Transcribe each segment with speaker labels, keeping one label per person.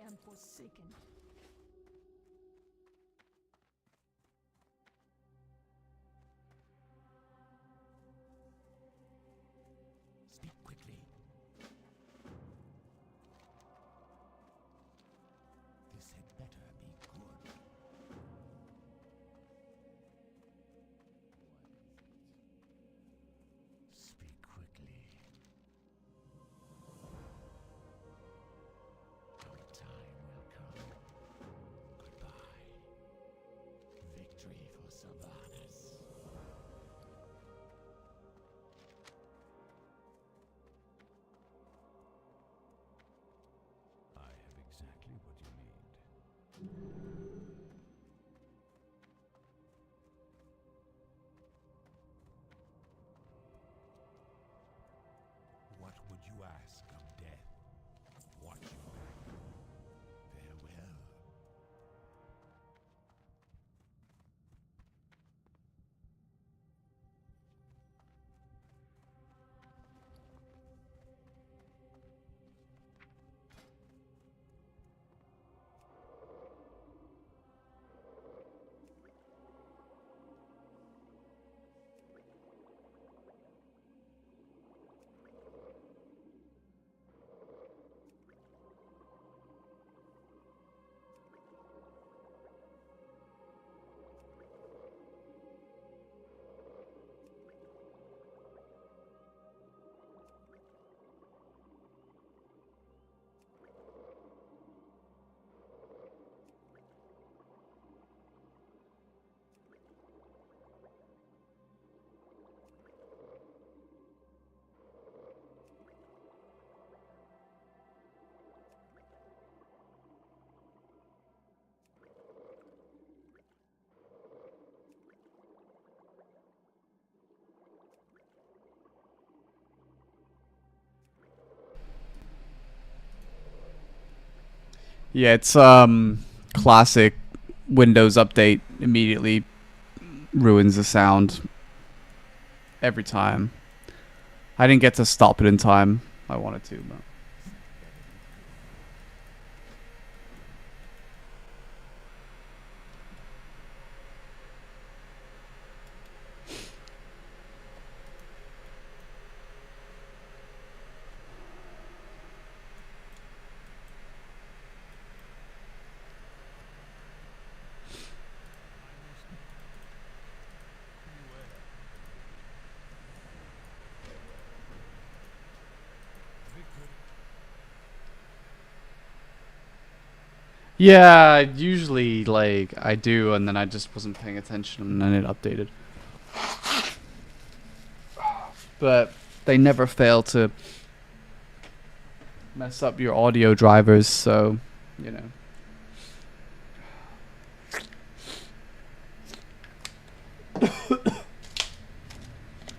Speaker 1: am forsaken.
Speaker 2: Speak quickly. This had better be good. Speak quickly. Our time will come. Goodbye. Victory for Sylvanas. I have exactly what you need. What would you ask of death? Watching back. Farewell.
Speaker 3: Yeah, it's classic Windows update immediately ruins the sound every time. I didn't get to stop it in time. I wanted to, but yeah, usually like I do, and then I just wasn't paying attention, and then it updated. But they never fail to mess up your audio drivers, so you know.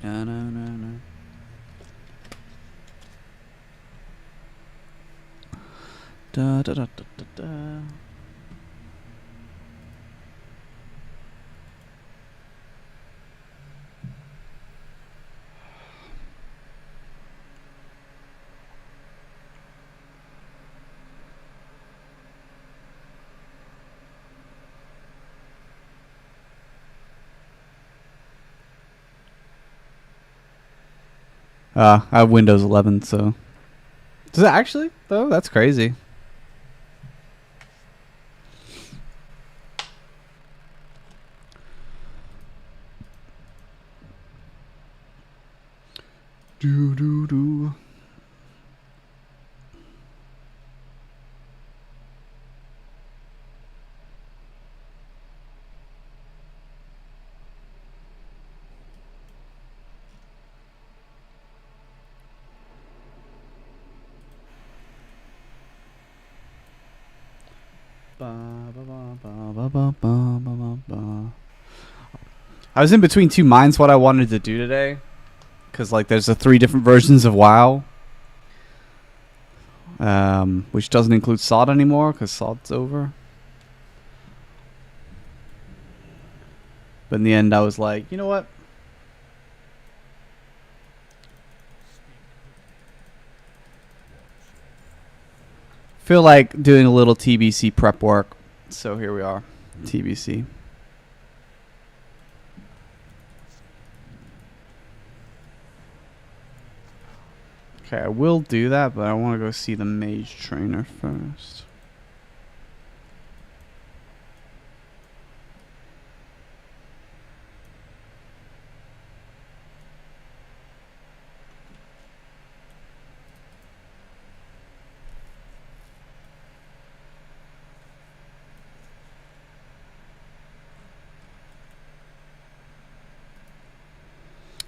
Speaker 3: No, no, no, no. Da da da da da da. I have Windows 11, so does it actually though? That's crazy. Do do do. Ba, ba, ba, ba, ba, ba, ba, ba, ba. I was in between two minds what I wanted to do today, because like there's the 3 different versions of WoW, which doesn't include SOD anymore because SOD's over. But in the end, I was like, you know what? Feel like doing a little TBC prep work. So here we are. TBC. Okay, I will do that, but I want to go see the mage trainer first.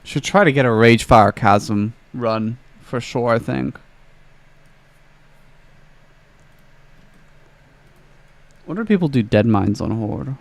Speaker 3: Should try to get a Ragefire Chasm run for sure, I think. What do people do dead mines on Horde?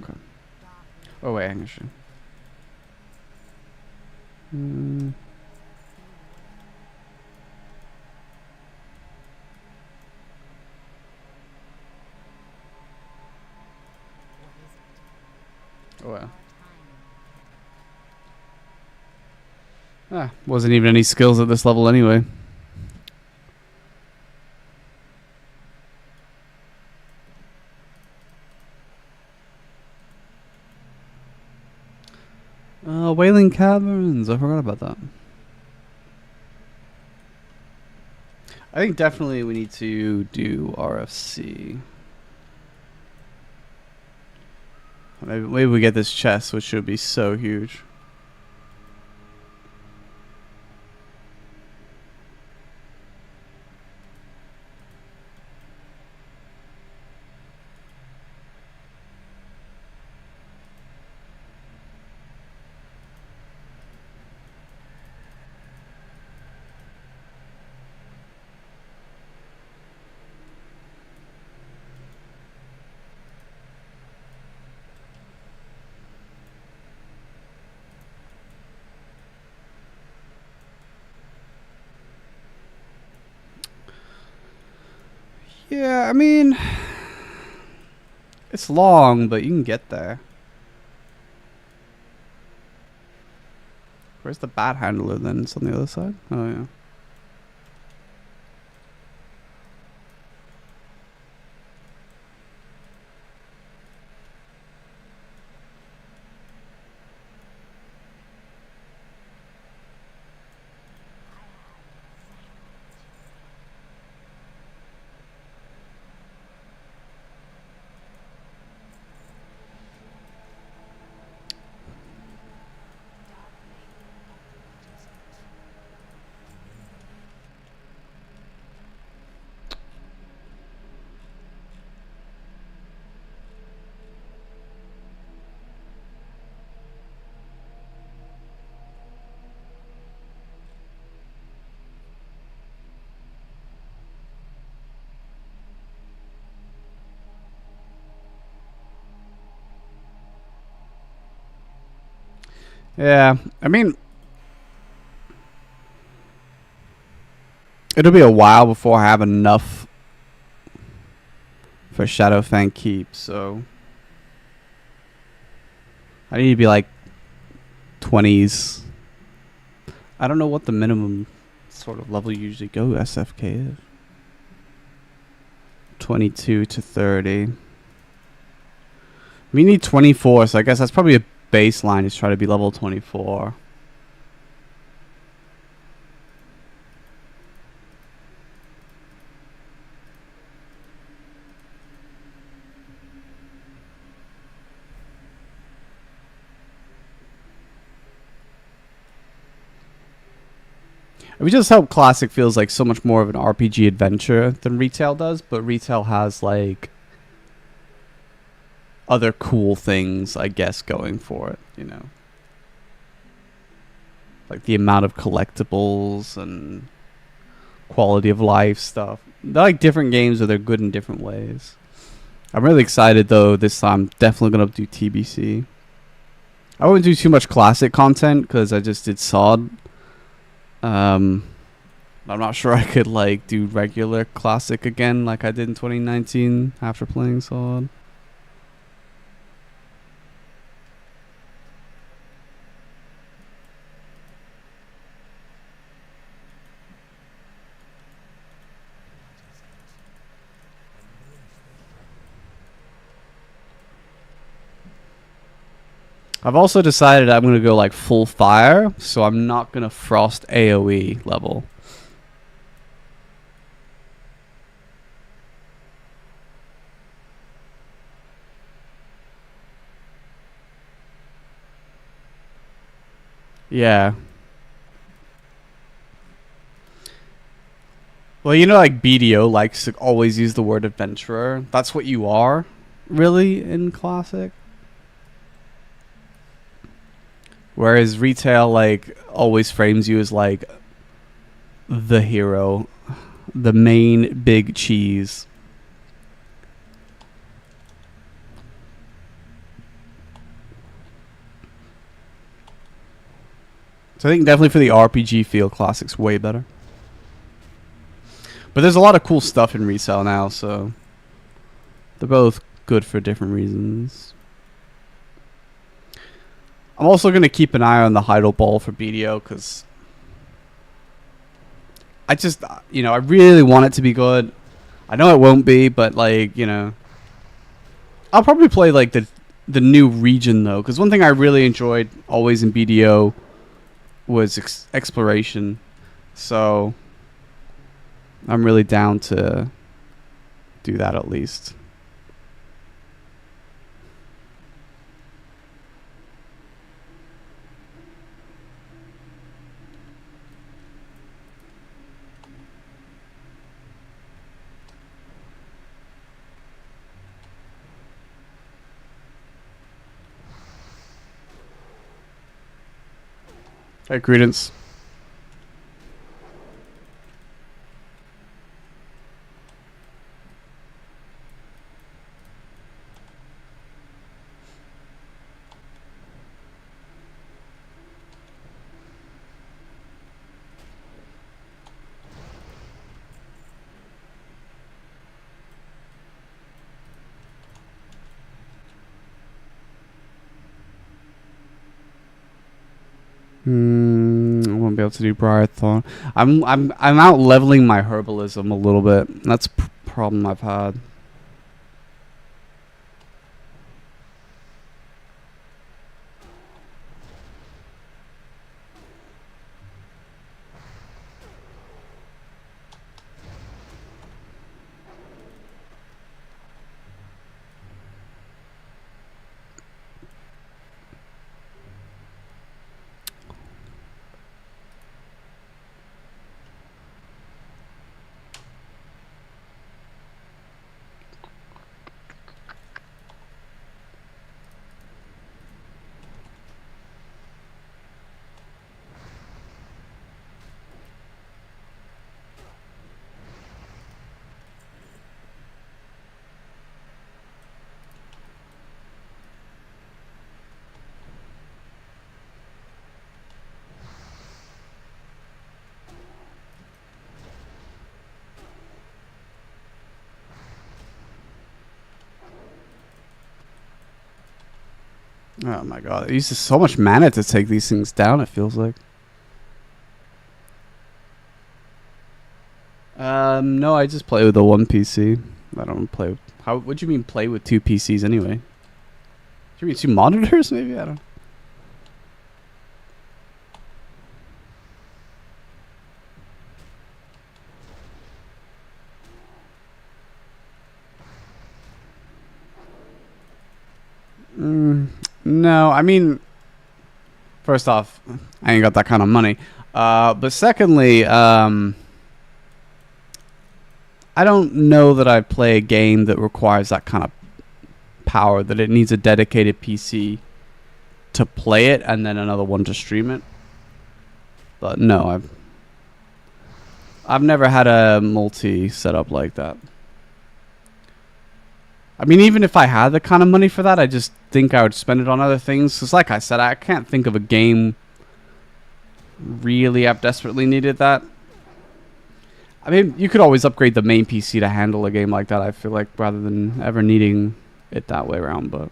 Speaker 3: Okay. Oh wait, hang on. Oh yeah. Wasn't even any skills at this level anyway. Wailing Caverns. I forgot about that. I think definitely we need to do RFC. Maybe we get this chest, which should be so huge. Yeah, I mean, it's long, but you can get there. Where's the bat handler then? It's on the other side? Oh, yeah. Yeah, I mean, it'll be a while before I have enough for Shadowfang Keep, so I need to be like 20s. I don't know what the minimum sort of level you usually go SFK is. 22 to 30. We need 24, so I guess that's probably a baseline is try to be level 24. We just hope Classic feels like so much more of an RPG adventure than Retail does, but Retail has like other cool things, I guess, going for it, you know. like the amount of collectibles and quality of life stuff. They're like different games, but they're good in different ways. I'm really excited though. This time, definitely gonna do TBC. I won't do too much classic content because I just did SOD. I'm not sure I could like do regular classic again like I did in 2019 after playing SOD. I've also decided I'm going to go like full fire, so I'm not going to frost AoE level. Yeah. Well, you know, like BDO likes to always use the word adventurer. That's what you are, really, in Classic. Whereas retail, like, always frames you as, like, the hero. The main big cheese. So I think definitely for the RPG feel, Classic's way better. But there's a lot of cool stuff in resale now, so they're both good for different reasons. I'm also going to keep an eye on the Heidel Ball for BDO because I just, you know, I really want it to be good. I know it won't be, but like, you know, I'll probably play like the new region though, because one thing I really enjoyed always in BDO was exploration. So I'm really down to do that at least. Hey, Credence. I won't be able to do Briarthorn. I'm out leveling my herbalism a little bit. That's a problem I've had. Oh my god, it uses so much mana to take these things down, it feels like. No, I just play with the one PC. I don't play with... what do you mean play with two PCs anyway? Do you mean two monitors maybe? I don't... No, I mean, first off, I ain't got that kind of money. But secondly, I don't know that I play a game that requires that kind of power, that it needs a dedicated PC to play it and then another one to stream it. But no, I've never had a multi setup like that. I mean, even if I had the kind of money for that, I just think I would spend it on other things. Because like I said, I can't think of a game really I've desperately needed that. I mean, you could always upgrade the main PC to handle a game like that, I feel like, rather than ever needing it that way around. But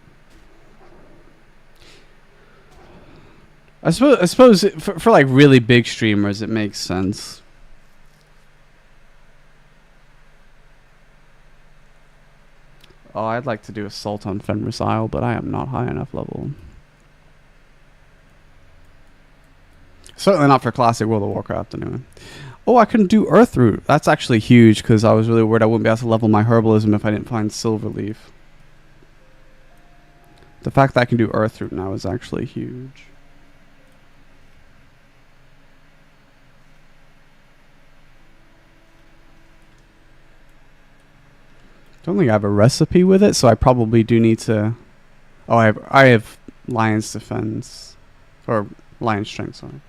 Speaker 3: I suppose for like really big streamers, it makes sense. Oh, I'd like to do Assault on Fenris Isle, but I am not high enough level. Certainly not for Classic World of Warcraft, anyway. Oh, I can do Earthroot. That's actually huge, because I was really worried I wouldn't be able to level my Herbalism if I didn't find Silverleaf. The fact that I can do Earthroot now is actually huge. Don't think I have a recipe with it, so I probably do need to... Oh, I have Lion's Defense. Or Lion's Strength, sorry.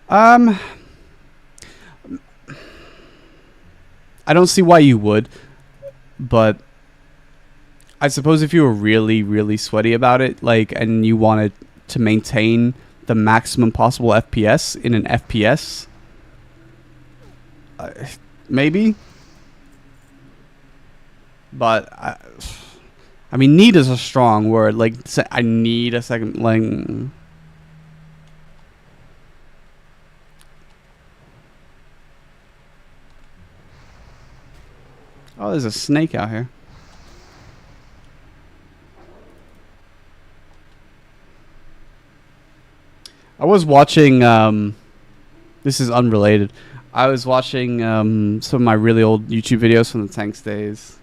Speaker 3: I don't see why you would, but I suppose if you were really, really sweaty about it, like, and you wanted to maintain the maximum possible FPS in an FPS, maybe. But I mean, need is a strong word. Like, I need a second, like. Oh, there's a snake out here. I was watching, this is unrelated. I was watching some of my really old YouTube videos from the Tanks days.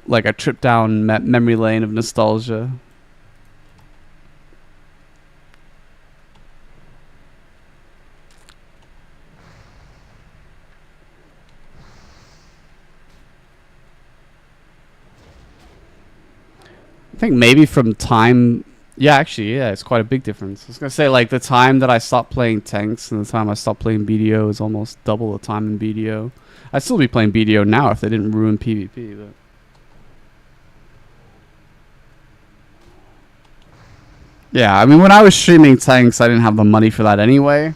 Speaker 3: Like a trip down memory lane of nostalgia. I think maybe from time... Yeah, actually, yeah, it's quite a big difference. I was going to say, like, the time that I stopped playing tanks and the time I stopped playing BDO is almost double the time in BDO. I'd still be playing BDO now if they didn't ruin PvP, but... Yeah, I mean, when I was streaming tanks, I didn't have the money for that anyway,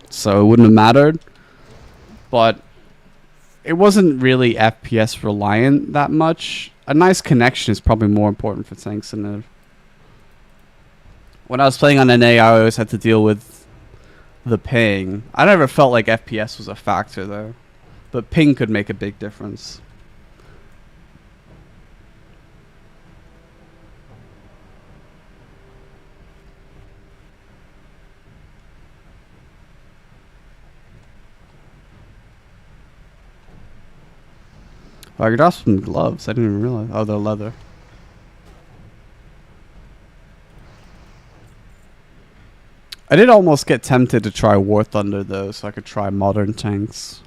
Speaker 3: so it wouldn't have mattered. But it wasn't really FPS reliant that much. A nice connection is probably more important for tanks than a... When I was playing on NA, I always had to deal with the ping. I never felt like FPS was a factor, though. But ping could make a big difference. Oh, I could drop some gloves. I didn't even realize. Oh, they're leather. I did almost get tempted to try War Thunder, though, so I could try modern tanks.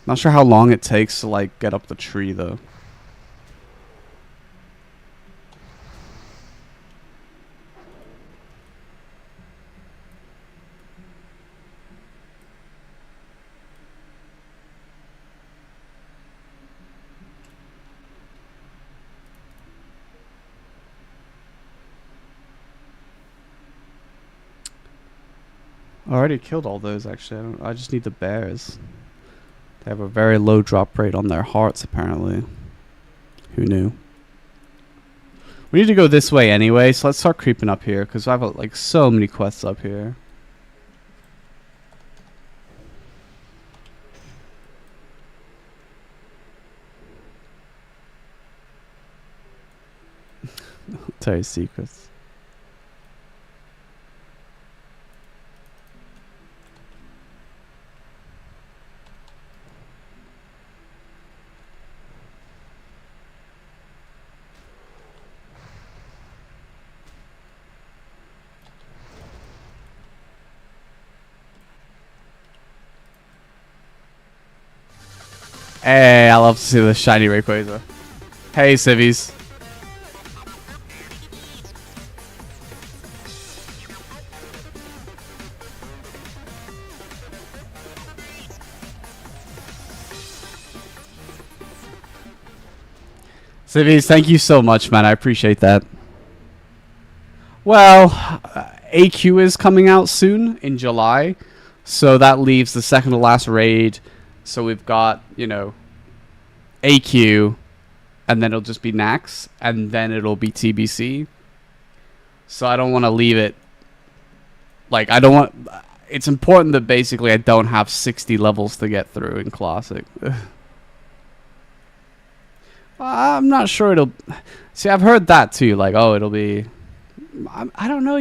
Speaker 3: Not sure how long it takes to, like, get up the tree, though. I already killed all those, actually. I just need the bears. They have a very low drop rate on their hearts, apparently. Who knew? We need to go this way anyway, so let's start creeping up here, because I have, like, so many quests up here. Tell you secrets. Hey, I love to see the shiny Rayquaza. Hey, civvies. Civvies, thank you so much, man. I appreciate that. Well, AQ is coming out soon in July, so that leaves the second to last raid. So we've got, AQ, and then it'll just be Nax, and then it'll be TBC. So I don't want to leave it. Like, I don't want. It's important that basically I don't have 60 levels to get through in Classic. I'm not sure it'll. See, I've heard that too. Like, oh, it'll be. I don't know.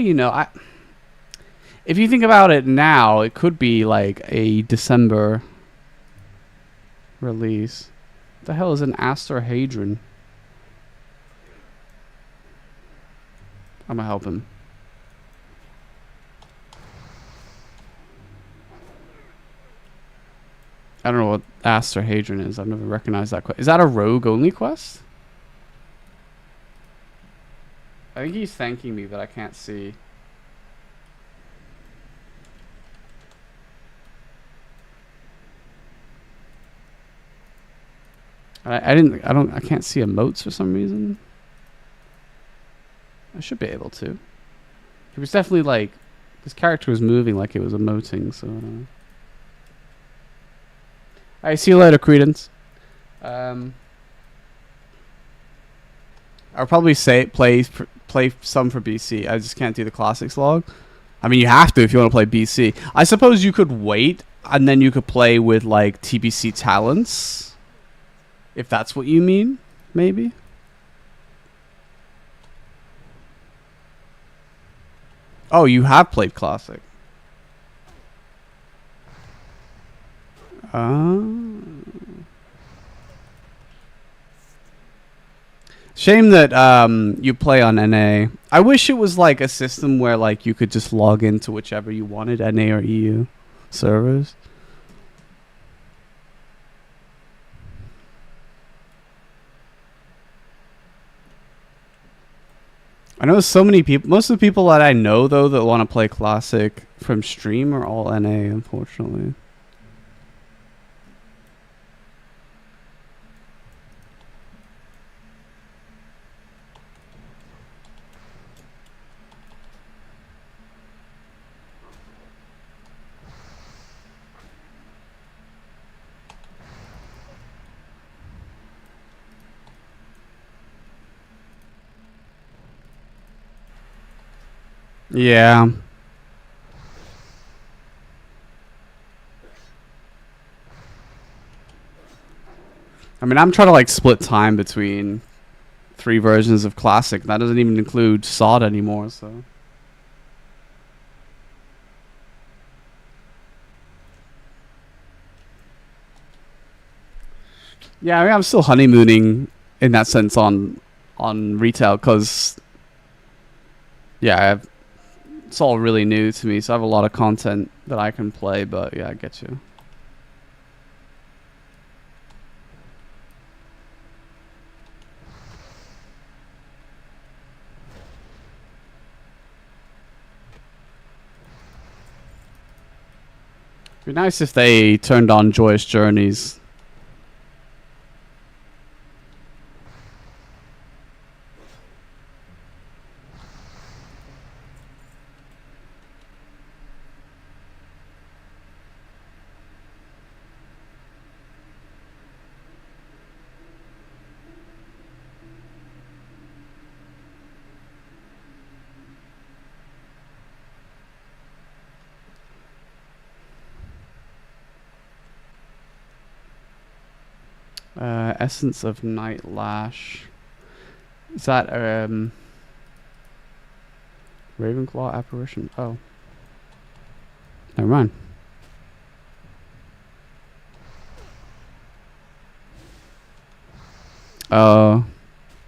Speaker 3: If you think about it now, it could be like a December release. What the hell is an Asterhadron? I'm gonna help him. I don't know what Asterhadron is. I've never recognized that quest. Is that a rogue only quest? I think he's thanking me, but I can't see. I can't see emotes for some reason. I should be able to. He was definitely like, his character was moving like it was emoting, so. Alright, see you later, Credence. I'll probably play some for BC. I just can't do the classics log. I mean, you have to if you want to play BC. I suppose you could wait and then you could play with like TBC talents, if that's what you mean, maybe. Oh, you have played classic. Shame that you play on NA. I wish it was like a system where like you could just log into whichever you wanted, NA or EU servers. I know so many people. Most of the people that I know though that want to play classic from stream are all NA, unfortunately. Yeah. I mean, I'm trying to like split time between 3 versions of classic. That doesn't even include SOD anymore, so. Yeah, I mean, I'm still honeymooning in that sense on retail because it's all really new to me, so I have a lot of content that I can play, but yeah, I get you. It'd be nice if they turned on Joyous Journeys. Essence of Night Lash. Is that Ravenclaw apparition? Oh, never mind. I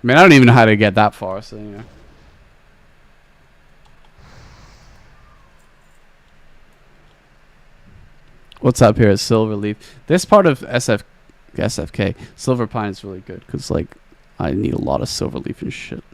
Speaker 3: mean, I don't even know how to get that far, so yeah. What's up here at Silverleaf? This part of SF SFK. Silver Pine is really good because like I need a lot of silver leaf and shit.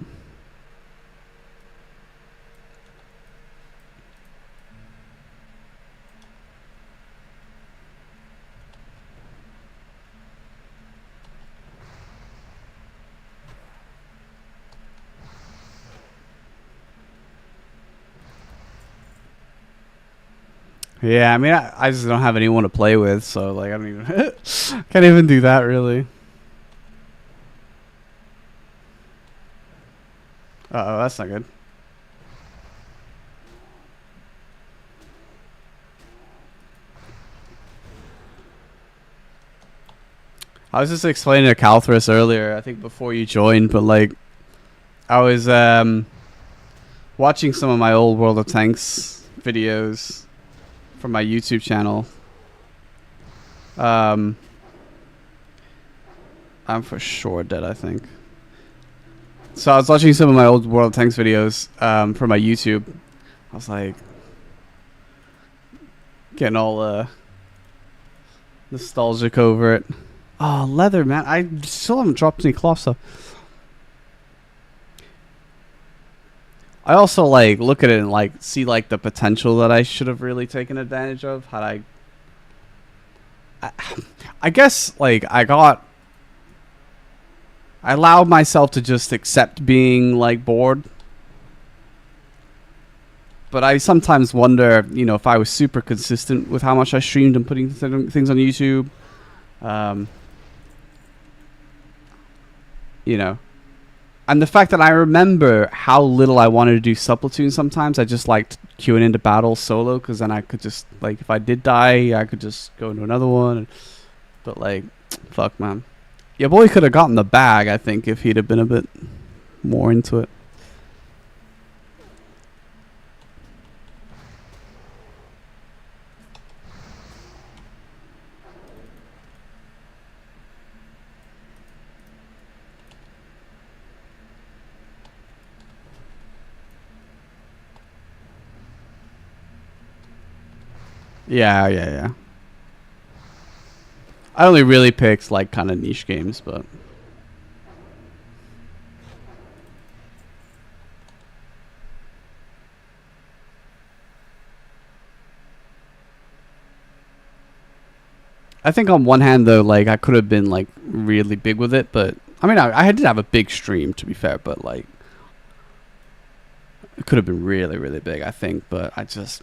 Speaker 3: Yeah, I mean, I just don't have anyone to play with, so like I don't even can't even do that really. Uh oh, that's not good. I was just explaining to Calthris earlier, I think before you joined, but like I was watching some of my old World of Tanks videos from my YouTube channel. I'm for sure dead, I think. So I was watching some of my old World of Tanks videos from my YouTube. I was like getting all nostalgic over it. Oh, leather, man. I still haven't dropped any cloth stuff. I also like look at it and like see like the potential that I should have really taken advantage of had I guess like I allowed myself to just accept being like bored. But I sometimes wonder, you know, if I was super consistent with how much I streamed and putting things on YouTube. You know, and the fact that I remember how little I wanted to do subplatoon sometimes. I just liked queuing into battles solo because then I could just, like, if I did die, I could just go into another one. But, like, fuck, man. Your boy could have gotten the bag, I think, if he'd have been a bit more into it. Yeah. I only really picked like kind of niche games, but I think on one hand though, like I could have been like really big with it, but I mean I did have a big stream to be fair, but like it could have been really, really big, I think, but I just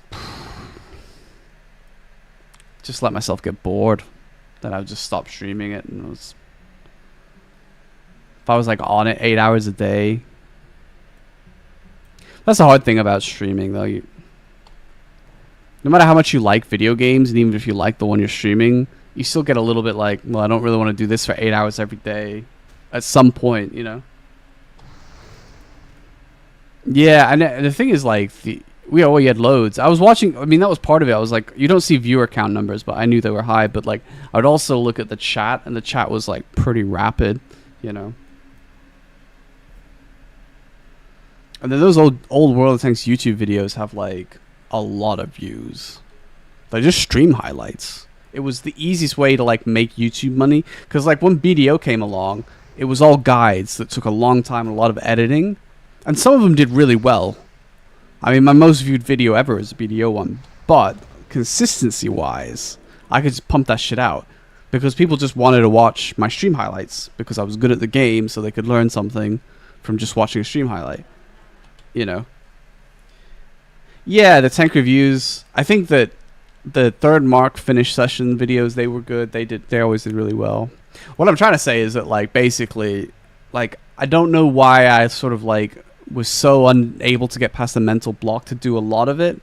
Speaker 3: let myself get bored. Then I would just stop streaming it, and if I was like on it 8 hours a day. That's the hard thing about streaming though. No matter how much you like video games, and even if you like the one you're streaming, you still get a little bit like, well, I don't really want to do this for 8 hours every day. At some point, you know. Yeah, and the thing is, like, we had loads. I was watching. I mean, that was part of it. I was like, you don't see viewer count numbers, but I knew they were high. But like, I would also look at the chat, and the chat was like pretty rapid, you know. And then those old World of Tanks YouTube videos have like a lot of views. They're just stream highlights. It was the easiest way to like make YouTube money, because like when BDO came along, it was all guides that took a long time and a lot of editing, and some of them did really well. I mean, my most viewed video ever is a BDO one, but consistency wise, I could just pump that shit out because people just wanted to watch my stream highlights because I was good at the game, so they could learn something from just watching a stream highlight, you know. Yeah, the tank reviews, I think that the third Mark finish session videos, they were good. They always did really well. What I'm trying to say is that like basically, like I don't know why I sort of like was so unable to get past the mental block to do a lot of it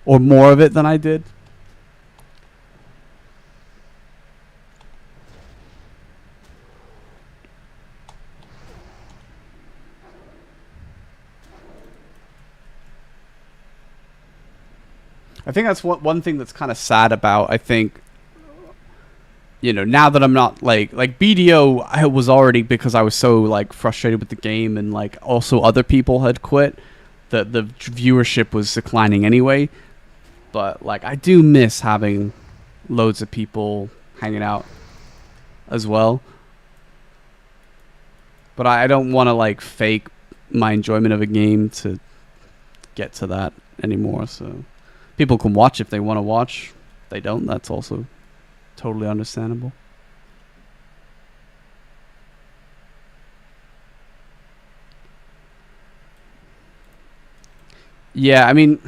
Speaker 3: or more of it than I did. I think that's one thing that's kind of sad about, I think, you know, now that I'm not like BDO, I was already, because I was so like frustrated with the game, and like also other people had quit, the viewership was declining anyway. But like I do miss having loads of people hanging out. as well. But I don't want to like fake my enjoyment of a game to get to that anymore. So people can watch if they want to watch. If they don't, that's also totally understandable. Yeah, I mean,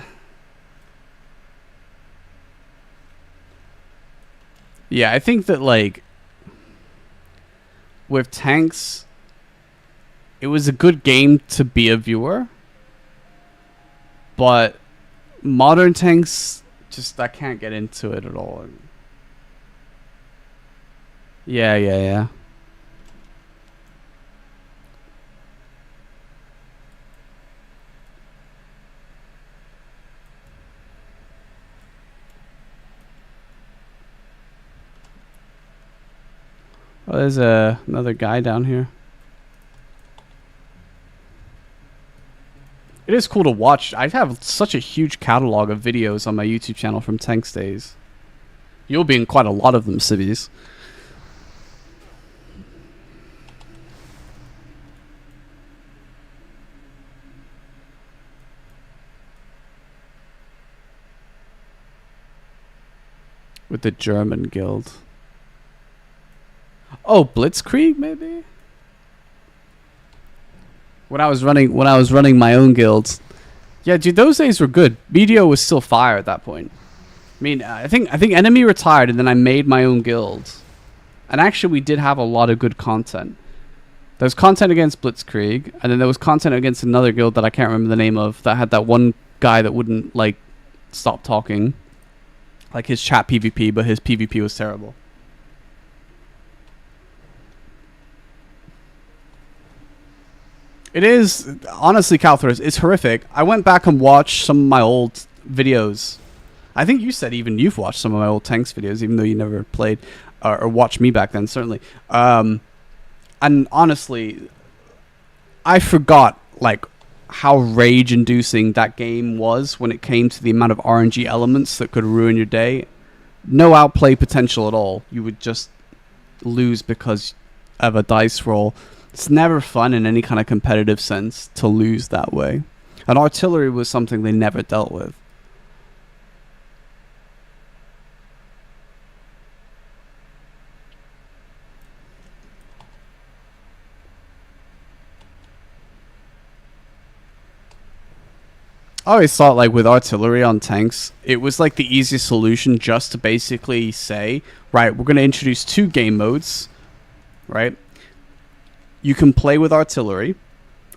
Speaker 3: yeah, I think that like with tanks, it was a good game to be a viewer, but modern tanks, just I can't get into it at all. Yeah, yeah, yeah. Oh, there's another guy down here. It is cool to watch. I have such a huge catalog of videos on my YouTube channel from Tanks days. You'll be in quite a lot of them, civvies. With the German guild. Oh, Blitzkrieg maybe? When I was running my own guilds. Yeah, dude, those days were good. BDO was still fire at that point. I mean, I think Enemy retired and then I made my own guild. And actually we did have a lot of good content. There was content against Blitzkrieg, and then there was content against another guild that I can't remember the name of that had that one guy that wouldn't like stop talking. Like his chat PvP, but his PvP was terrible. It is, honestly, Calthorus, it's horrific. I went back and watched some of my old videos. I think you said even you've watched some of my old Tanks videos, even though you never played or watched me back then, certainly. And honestly, I forgot like how rage-inducing that game was when it came to the amount of RNG elements that could ruin your day. No outplay potential at all. You would just lose because of a dice roll. It's never fun in any kind of competitive sense to lose that way. And artillery was something they never dealt with. I always thought like with artillery on tanks, it was like the easiest solution just to basically say, right, we're going to introduce 2 game modes, right? You can play with artillery,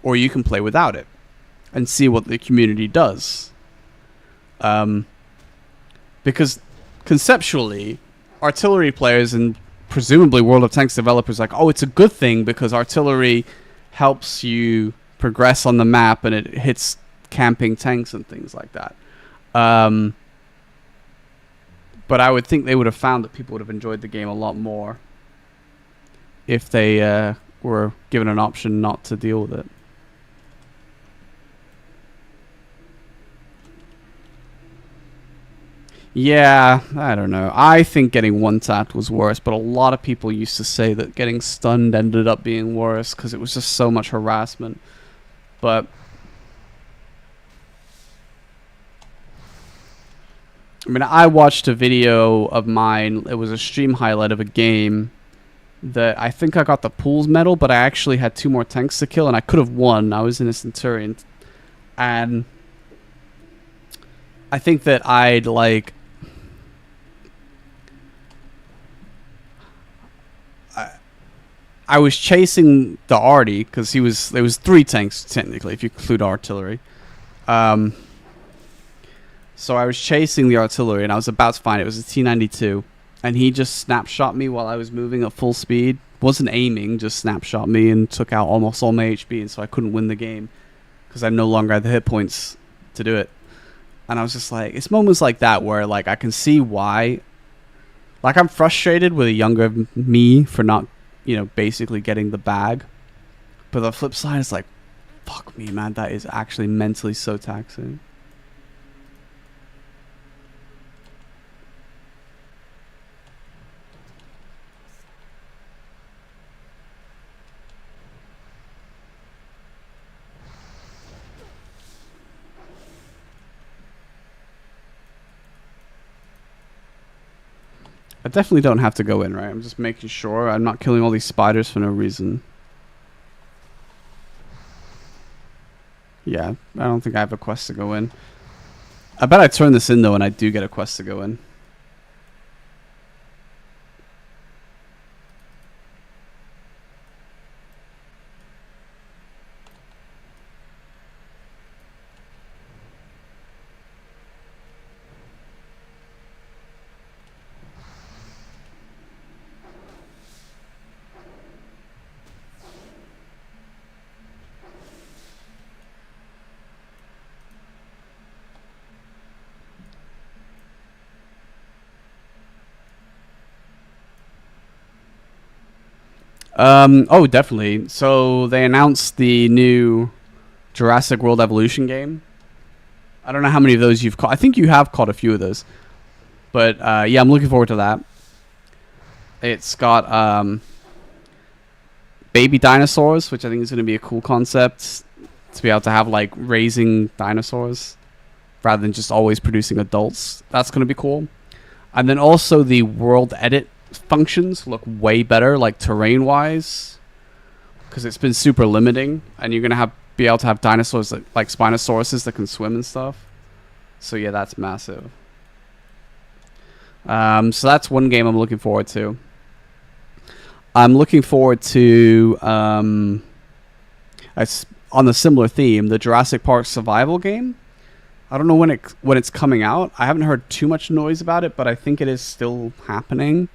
Speaker 3: or you can play without it, and see what the community does. Because conceptually, artillery players and presumably World of Tanks developers are like, oh, it's a good thing because artillery helps you progress on the map and it hits camping tanks and things like that. But I would think they would have found that people would have enjoyed the game a lot more if they were given an option not to deal with it. Yeah, I don't know. I think getting one-tapped was worse, but a lot of people used to say that getting stunned ended up being worse because it was just so much harassment. But I mean, I watched a video of mine. It was a stream highlight of a game that I think I got the Pools medal, but I actually had 2 more tanks to kill, and I could have won. I was in a Centurion. And I think that I'd, like... I was chasing the Artie, because there was 3 tanks, technically, if you include artillery. So I was chasing the artillery, and I was about to find it. It was a T-92. And he just snapshot me while I was moving at full speed. Wasn't aiming, just snapshot me and took out almost all my HP. And so I couldn't win the game because I no longer had the hit points to do it. And I was just like, it's moments like that where like I can see why. Like I'm frustrated with a younger me for not, basically getting the bag. But the flip side is like, fuck me, man. That is actually mentally so taxing. I definitely don't have to go in, right? I'm just making sure I'm not killing all these spiders for no reason. Yeah, I don't think I have a quest to go in. I bet I turn this in, though, and I do get a quest to go in. Oh, definitely. So they announced the new Jurassic World Evolution game. I don't know how many of those you've caught. I think you have caught a few of those. But yeah, I'm looking forward to that. It's got baby dinosaurs, which I think is going to be a cool concept to be able to have like raising dinosaurs rather than just always producing adults. That's going to be cool. And then also the world edit functions look way better, like terrain wise, because it's been super limiting, and you're gonna be able to have dinosaurs like Spinosauruses that can swim and stuff. So yeah, that's massive. So that's one game I'm looking forward to. I'm looking forward to on the similar theme, the Jurassic Park survival game. I don't know when it's coming out. I haven't heard too much noise about it, but I think it is still happening.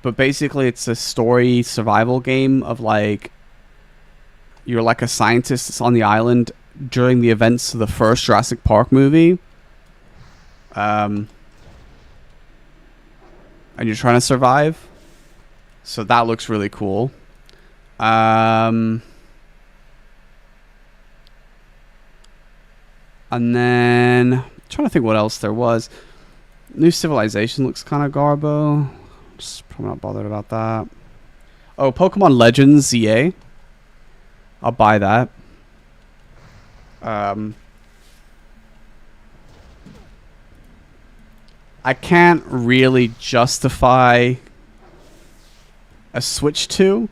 Speaker 3: But basically, it's a story survival game of like you're like a scientist that's on the island during the events of the first Jurassic Park movie. And you're trying to survive. So that looks really cool. And then I'm trying to think what else there was. New Civilization looks kind of garbo. Just probably not bothered about that. Oh, Pokemon Legends ZA. I'll buy that. I can't really justify a Switch 2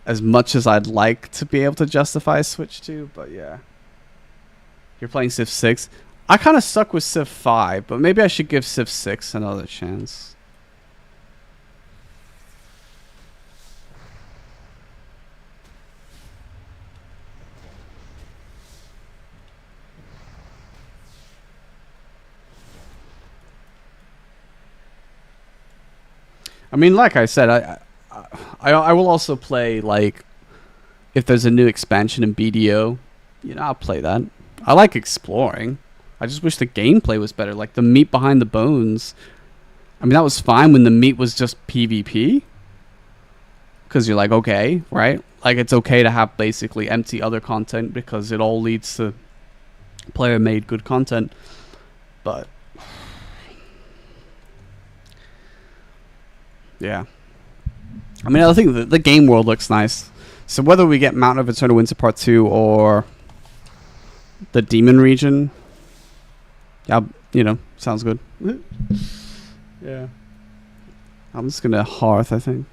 Speaker 3: as much as I'd like to be able to justify a Switch 2, but yeah. You're playing Civ 6. I kind of stuck with Civ 5, but maybe I should give Civ 6 another chance. I mean, like I said, I will also play, like, if there's a new expansion in BDO, you know, I'll play that. I like exploring. I just wish the gameplay was better. Like, the meat behind the bones. I mean, that was fine when the meat was just PvP. Because you're like, okay, right? Like, it's okay to have basically empty other content because it all leads to player-made good content. But yeah. I mean, I think the game world looks nice. So whether we get Mountain of Eternal Winter Part 2 or the Demon region, yeah, you know, sounds good. Yeah. I'm just going to Hearth, I think.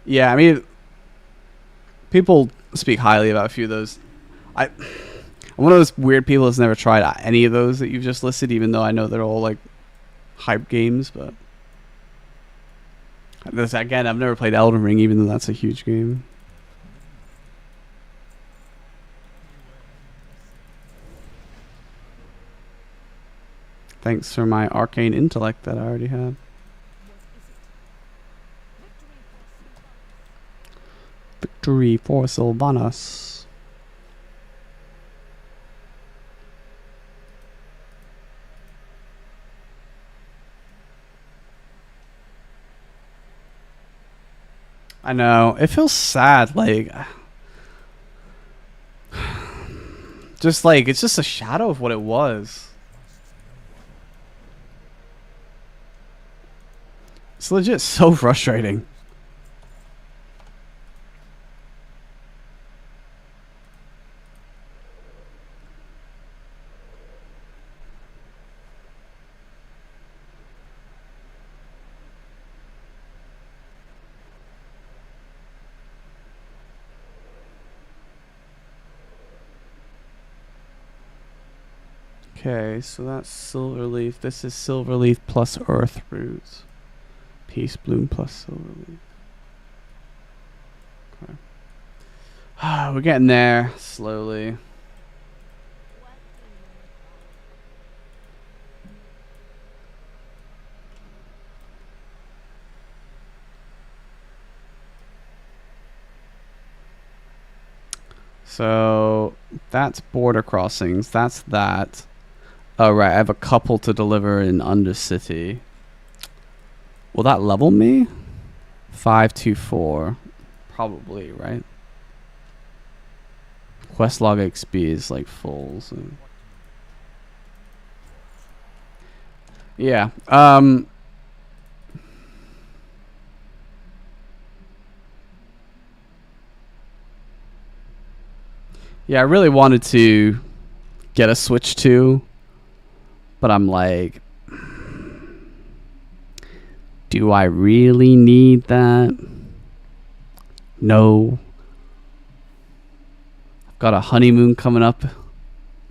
Speaker 3: Yeah, I mean, people speak highly about a few of those. I'm one of those weird people that's never tried any of those that you've just listed, even though I know they're all like hype games. But again, I've never played Elden Ring, even though that's a huge game. Thanks for my arcane intellect that I already had. Victory for Sylvanas. I know. It feels sad, like just like it's just a shadow of what it was. It's legit so frustrating. Okay, so that's Silverleaf. This is Silverleaf plus Earth Roots. Peace Bloom plus Silverleaf. Okay. We're getting there slowly. So that's border crossings. That's that. Oh, right. I have a couple to deliver in Undercity. Will that level me? 524. Probably, right? Quest log XP is like full. So. Yeah. Yeah, I really wanted to get a Switch 2, but I'm like, do I really need that? No. I've got a honeymoon coming up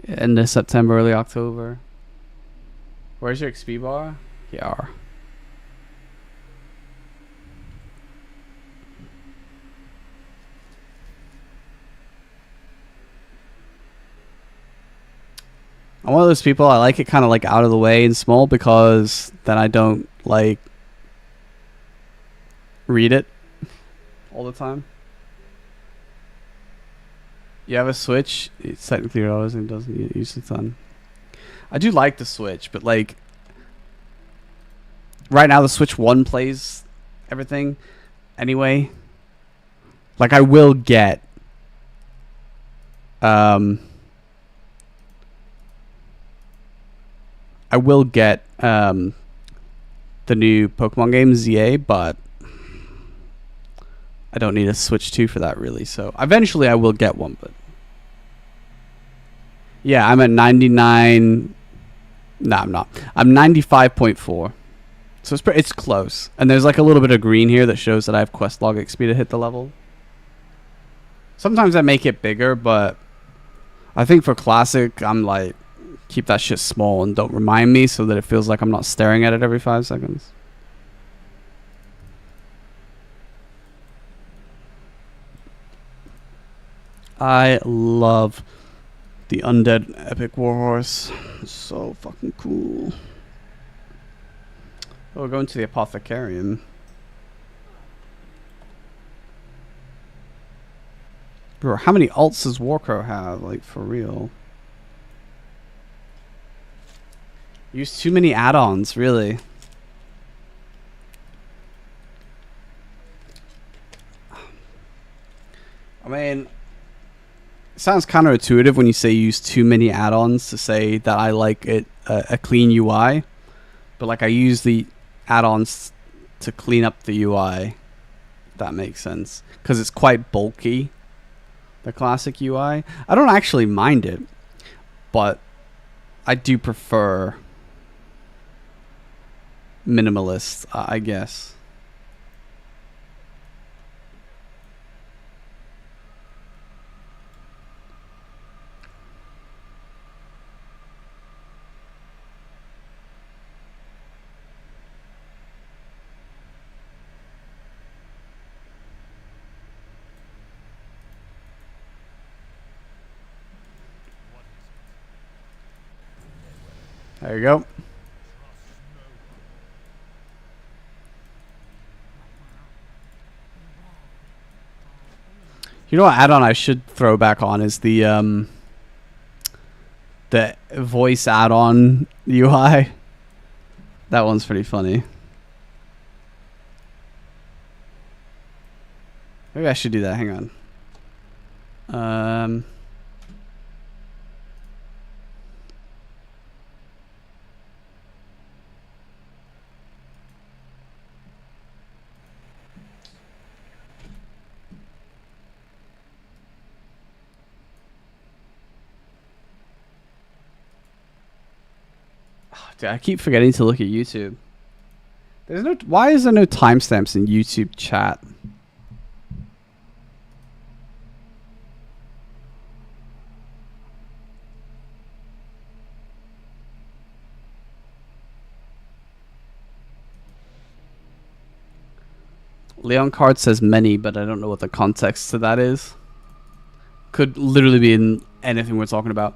Speaker 3: end of September, early October. Where's your XP bar? Here. I'm one of those people, I like it kind of like out of the way and small because then I don't like read it all the time. You have a Switch? It's technically yours and doesn't use a ton. I do like the Switch, but like right now the Switch 1 plays everything anyway. Like I will get the new Pokemon game ZA, but I don't need a Switch 2 for that really. So eventually I will get one, but yeah, I'm at 99. No, I'm not. I'm 95.4. So it's close. And there's like a little bit of green here that shows that I have quest log XP to hit the level. Sometimes I make it bigger, but I think for classic, I'm like, keep that shit small and don't remind me so that it feels like I'm not staring at it every 5 seconds. I love the Undead Epic Warhorse. It's so fucking cool. Oh, we're going to the Apothecarium. Bro, how many alts does Warcrow have? Like, for real. Use too many add-ons, really. I mean, it sounds counterintuitive when you say use too many add-ons to say that I like it a clean UI. But like I use the add-ons to clean up the UI, if that makes sense. Because it's quite bulky, the classic UI. I don't actually mind it, but I do prefer minimalist, I guess. There you go. You know what add-on I should throw back on is the voice add-on UI. That one's pretty funny. Maybe I should do that. Hang on. Dude, I keep forgetting to look at YouTube. There's no. Why is there no timestamps in YouTube chat? Leon Card says many, but I don't know what the context to that is. Could literally be in anything we're talking about.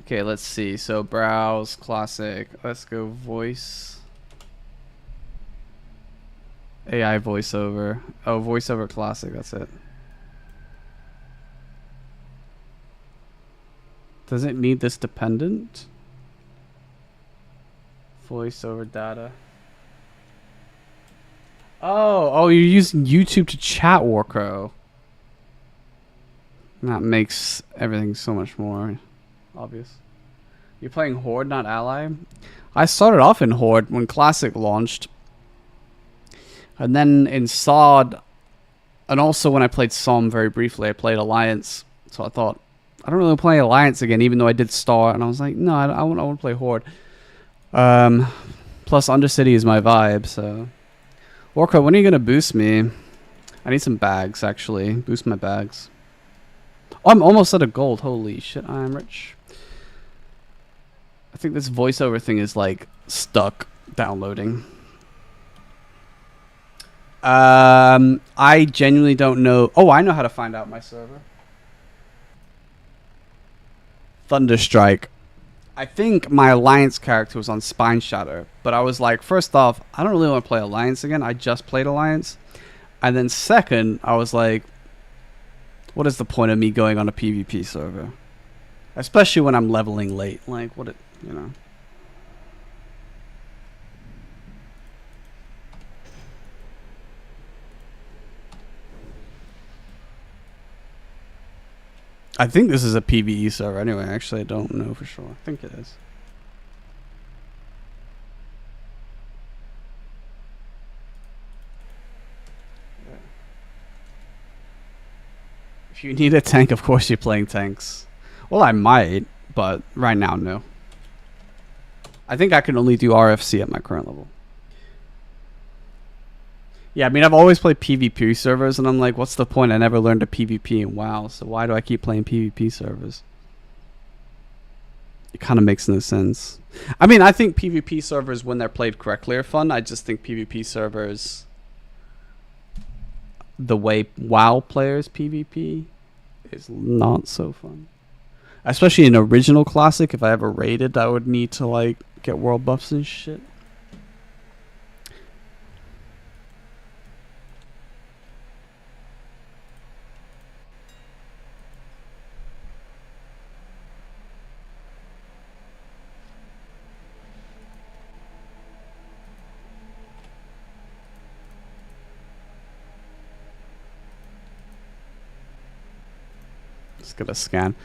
Speaker 3: Okay, let's see. So browse, classic. Let's go voice. AI voiceover. Oh, voiceover classic. That's it. Does it need this dependent? Voiceover data. Oh, you're using YouTube to chat, Warcrow. That makes everything so much more obvious. You're playing Horde, not Ally? I started off in Horde when Classic launched. And then in SOD, and also when I played Somme very briefly, I played Alliance. So I thought, I don't really play Alliance again, even though I did start. And I was like, no, I want to play Horde. Plus Undercity is my vibe, so... Warcraft, when are you going to boost me? I need some bags, actually. Boost my bags. Oh, I'm almost out of gold. Holy shit, I'm rich. I think this voiceover thing is, like, stuck downloading. I genuinely don't know. Oh, I know how to find out my server. Thunderstrike. I think my Alliance character was on Spine Shatter, but I was like, first off, I don't really want to play Alliance again. I just played Alliance. And then second, I was like, what is the point of me going on a PvP server? Especially when I'm leveling late. Like, what it, you know. I think this is a PvE server anyway. Actually, I don't know for sure. I think it is. If you need a tank, of course you're playing tanks. Well, I might, but right now, no. I think I can only do RFC at my current level. Yeah, I mean, I've always played PvP servers, and I'm like, what's the point? I never learned a PvP in WoW, so why do I keep playing PvP servers? It kind of makes no sense. I mean, I think PvP servers, when they're played correctly, are fun. I just think PvP servers, the way WoW players PvP, is not so fun. Especially in original Classic, if I ever raided, I would need to, like, get world buffs and shit. Just gonna scan.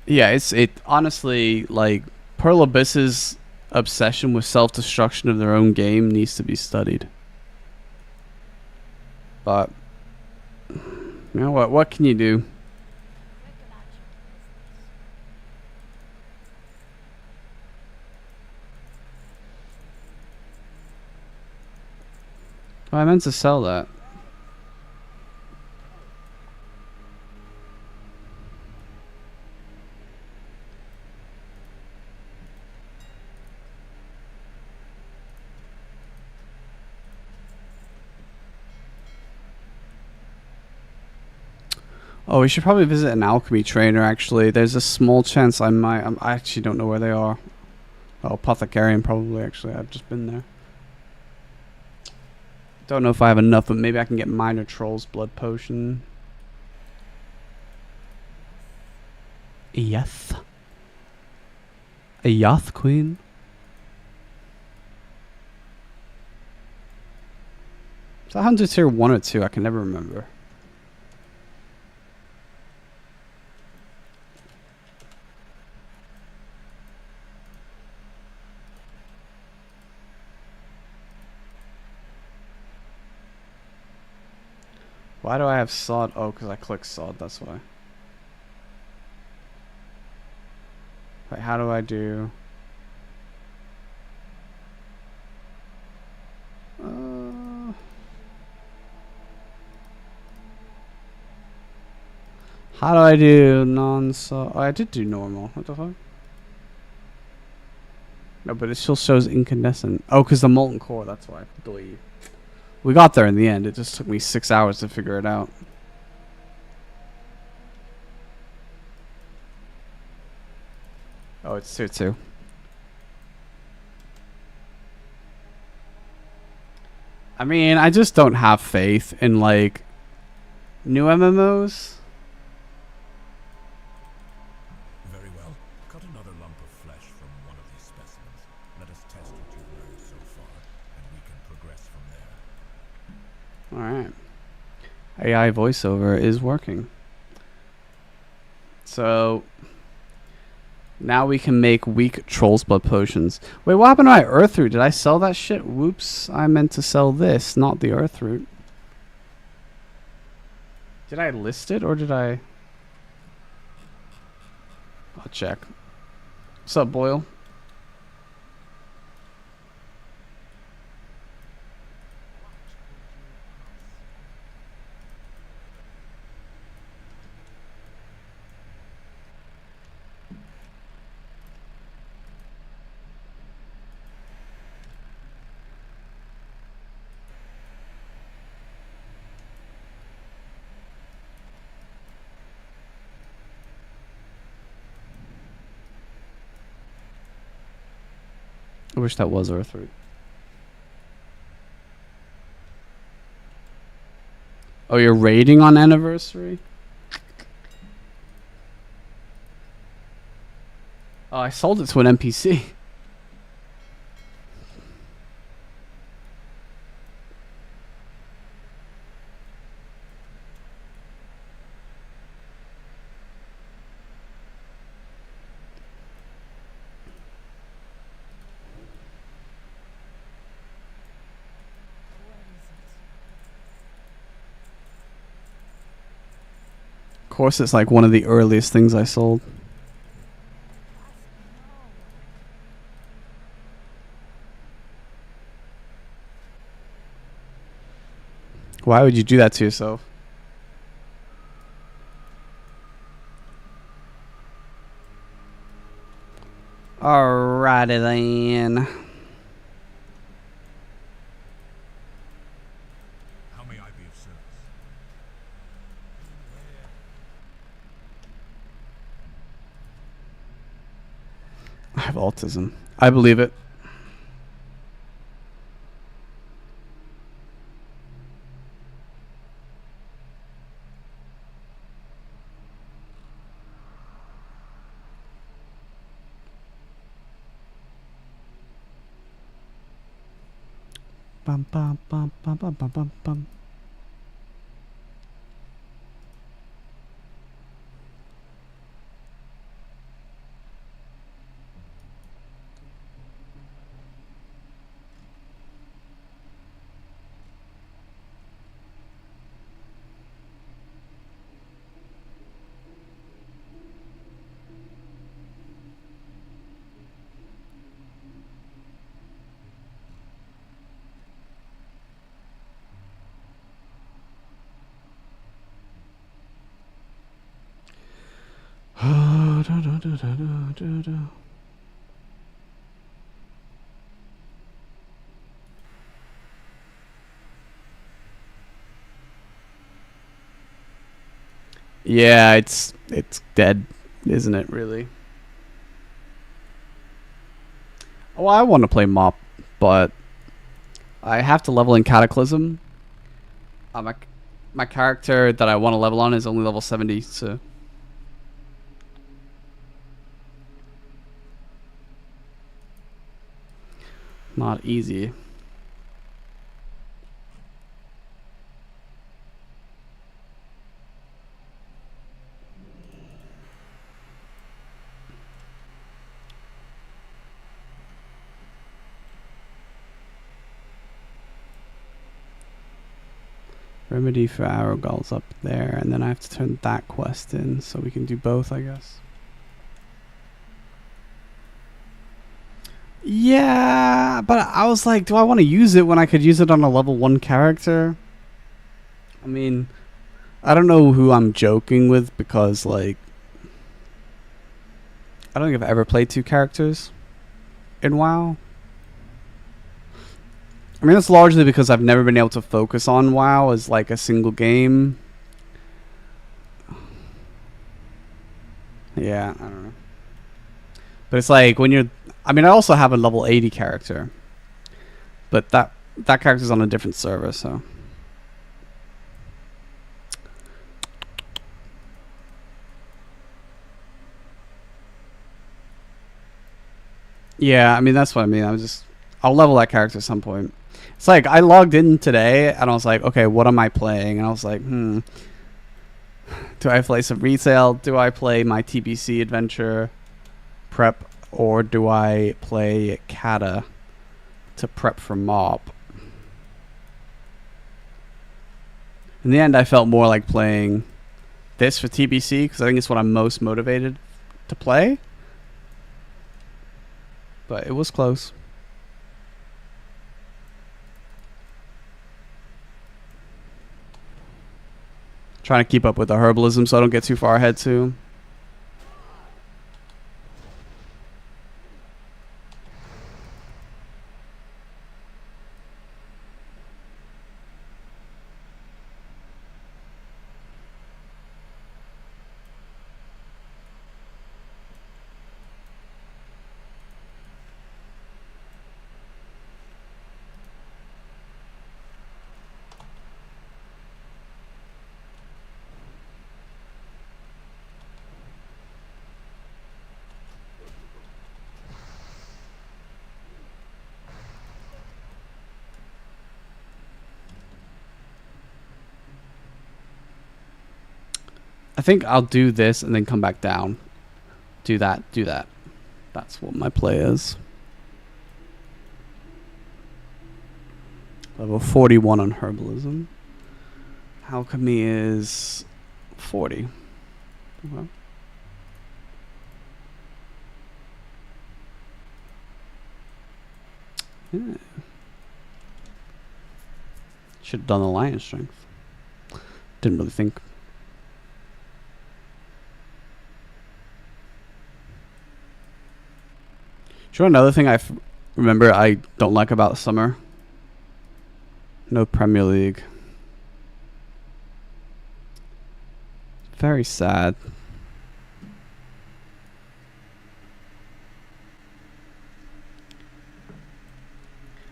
Speaker 3: Yeah, it honestly, like, Pearl Abyss's obsession with self-destruction of their own game needs to be studied. But you know what can you do? Oh, I meant to sell that. Oh, we should probably visit an alchemy trainer, actually. There's a small chance I might... I actually don't know where they are. Oh, Apothecarian, probably, actually. I've just been there. Don't know if I have enough, but maybe I can get Minor Troll's Blood Potion. Yes. A Yath Queen? Is that Hunter tier 1 or 2? I can never remember. Why do I have sod? Oh, because I clicked sod, that's why. Wait, how do I do... how do I do non-sod? Oh, I did do normal. What the fuck? No, but it still shows incandescent. Oh, because the molten core, that's why. We got there in the end. It just took me 6 hours to figure it out. Oh, it's tier 2. I mean, I just don't have faith in, like, new MMOs.
Speaker 2: Very well. Cut another lump of flesh from one of these specimens. Let us test what you've learned so far, and we can progress from there.
Speaker 3: Alright. AI voiceover is working. So... now we can make weak troll's blood potions. Wait, what happened to my earth root? Did I sell that shit? Whoops, I meant to sell this, not the earth root. Did I list it or did I... I'll check. What's up, Boyle? I wish that was earth root. Oh, you're raiding on anniversary? Oh, I sold it to an NPC. Of course, it's like one of the earliest things I sold. Why would you do that to yourself? Alrighty then.
Speaker 2: How may I be of service?
Speaker 3: I have autism. I believe it. Bum bum bum bum bum bum bum bum. Yeah, it's dead, isn't it? Really. Oh, I want to play Mop, but I have to level in Cataclysm. My character that I want to level on is only level 70, so not easy. Remedy for arrow goals up there, and then I have to turn that quest in so we can do both, I guess. Yeah, but I was like, do I want to use it when I could use it on a level 1 character? I mean, I don't know who I'm joking with because, like, I don't think I've ever played 2 characters in WoW. I mean, that's largely because I've never been able to focus on WoW as, like, a single game. Yeah, I don't know. But it's like, when you're... I mean, I also have a level 80 character. But that character's on a different server, so... Yeah, I mean, that's what I mean. I'll level that character at some point. It's like, I logged in today, and I was like, okay, what am I playing? And I was like, do I play some retail? Do I play my TBC adventure prep? Or do I play Kata to prep for mob? In the end, I felt more like playing this for TBC, because I think it's what I'm most motivated to play. But it was close. Trying to keep up with the herbalism so I don't get too far ahead too. I think I'll do this and then come back down. Do that. That's what my play is. Level 41 on herbalism. Alchemy is 40. Okay. Yeah. Should have done the lion strength. Didn't really think. Sure, another thing remember I don't like about summer? No Premier League. Very sad.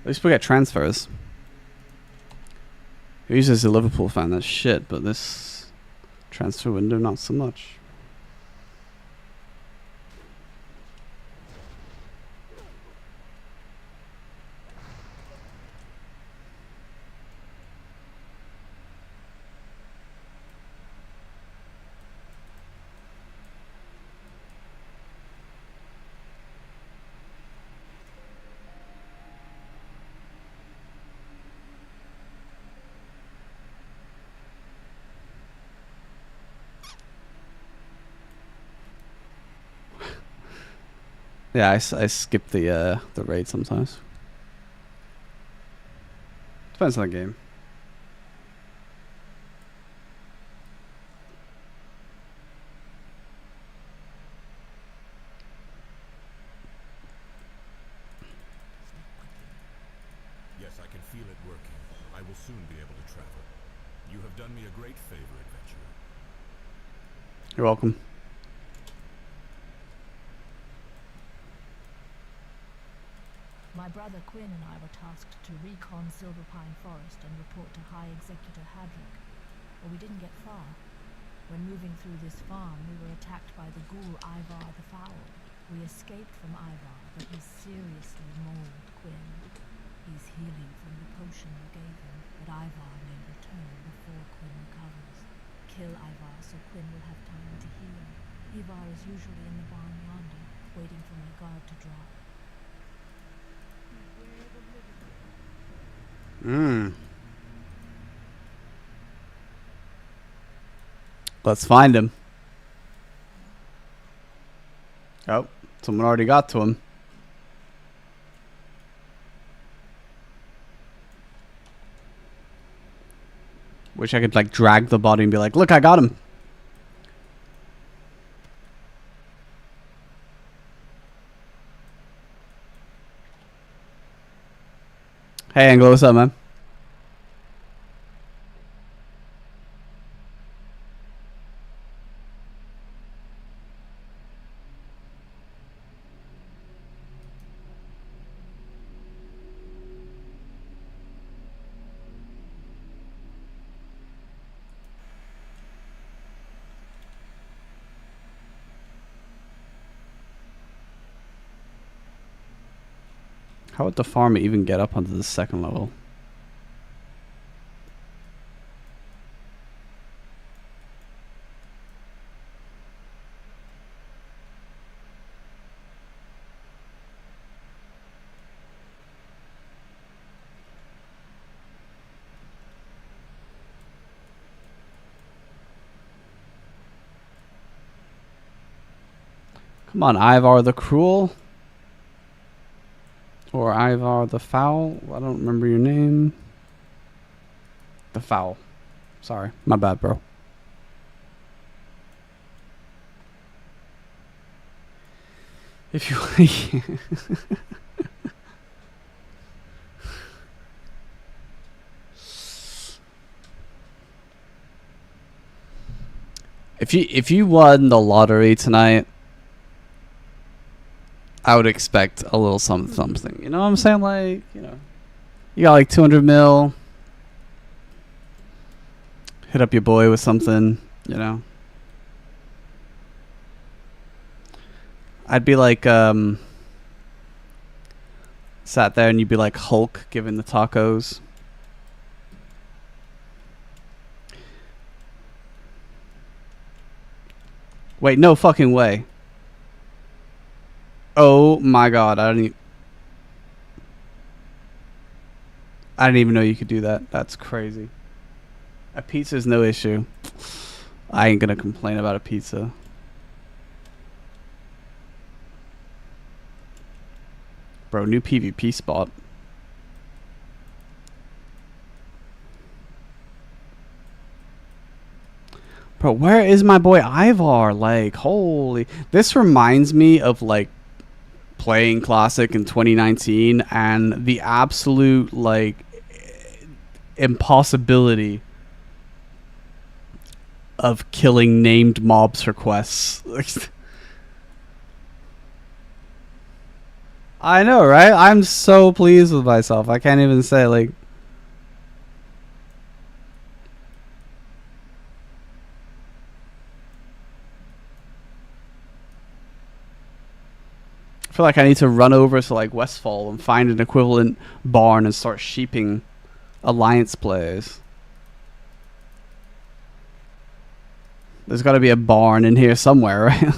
Speaker 3: At least we get transfers. Usually as a Liverpool fan, that's shit, but this transfer window, not so much. Yeah, I skip the raid sometimes. Depends on the game.
Speaker 2: Yes, I can feel it working. I will soon be able to travel. You have done me a great favor, adventurer.
Speaker 3: You're welcome.
Speaker 1: My brother Quinn and I were tasked to recon Silverpine Forest and report to High Executor Hadrick, but we didn't get far. When moving through this farm, we were attacked by the ghoul Ivar the Foul. We escaped from Ivar, but he seriously mauled Quinn. He's healing from the potion you gave him, but Ivar may return before Quinn recovers. Kill Ivar so Quinn will have time to heal. Ivar is usually in the barn yonder, waiting for my guard to drop.
Speaker 3: Let's find him. Oh, someone already got to him. Wish I could like drag the body and be like, look, I got him. Hey, Anglo, what's up, man? How would the farm even get up onto the second level? Come on, Ivar the Cruel. Or Ivar the Foul. I don't remember your name. The Foul. Sorry. My bad, bro. If you... If you won the lottery tonight, I would expect a little something. You know what I'm saying? Like, you know, you got like 200 mil. Hit up your boy with something, you know. I'd be like, sat there and you'd be like Hulk giving the tacos. Wait, no fucking way. Oh my god, I didn't even know you could do that. That's crazy. A pizza's no issue. I ain't gonna complain about a pizza. Bro, new PvP spot. Bro, where is my boy Ivar? Like, holy... This reminds me of, like, playing Classic in 2019 and the absolute, like, impossibility of killing named mobs for quests. I know, right? I'm so pleased with myself. I can't even say, like... I feel like I need to run over to like Westfall and find an equivalent barn and start sheeping Alliance players. There's got to be a barn in here somewhere, right?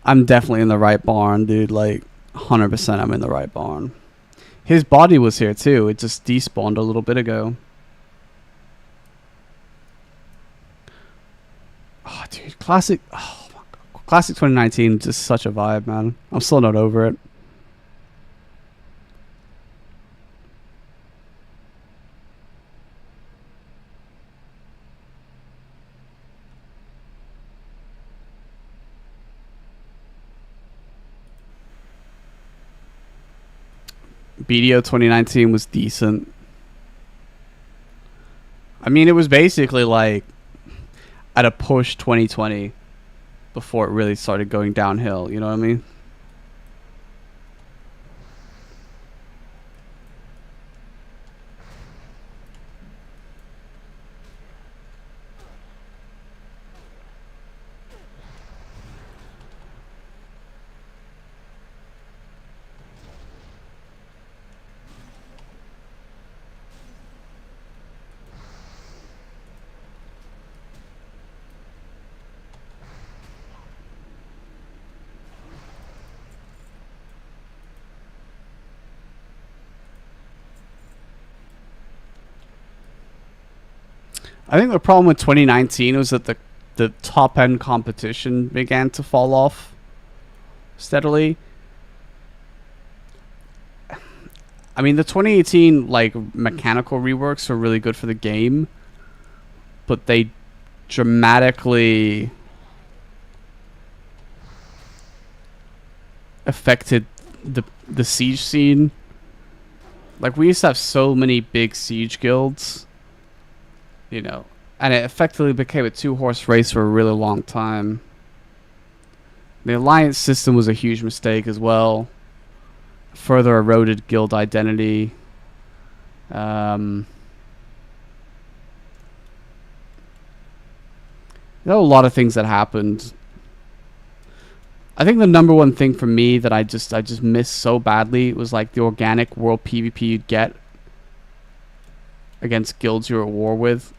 Speaker 3: I'm definitely in the right barn, dude. Like, 100% I'm in the right barn. His body was here too. It just despawned a little bit ago. Oh, dude. Classic... Oh. Classic 2019 is just such a vibe, man. I'm still not over it. BDO 2019 was decent. I mean, it was basically like at a push 2020 before it really started going downhill, you know what I mean? I think the problem with 2019 was that the top end competition began to fall off steadily. I mean, the 2018 like mechanical reworks are really good for the game, but they dramatically affected the siege scene. Like, we used to have so many big siege guilds, you know, and it effectively became a 2-horse race for a really long time. The alliance system was a huge mistake as well. Further eroded guild identity. There are a lot of things that happened. I think the number one thing for me that I just missed so badly was like the organic world PvP you'd get against guilds you're at war with.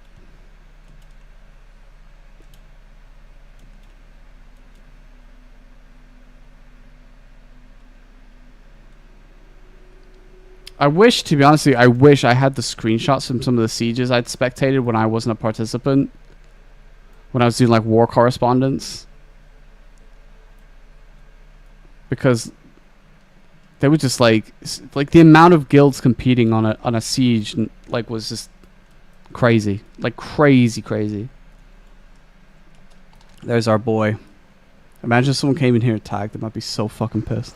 Speaker 3: I wish, to be honest with you, I wish I had the screenshots from some of the sieges I'd spectated when I wasn't a participant. When I was doing like war correspondence. Because they were just like the amount of guilds competing on a siege like was just crazy. Like crazy. There's our boy. Imagine if someone came in here and tagged, they might be so fucking pissed.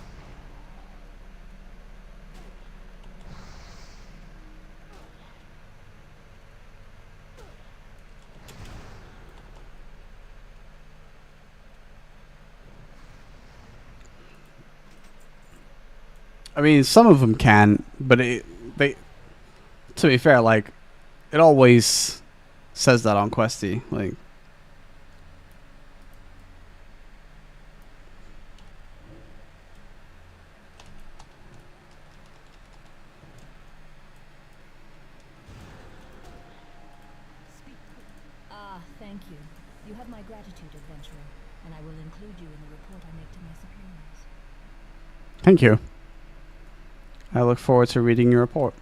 Speaker 3: I mean, some of them can, but to be fair, like, it always says that on Questy, like.
Speaker 1: Thank you. You have my gratitude, adventurer, and I will include you in the report I make to my superiors.
Speaker 3: Thank you. I look forward to reading your report.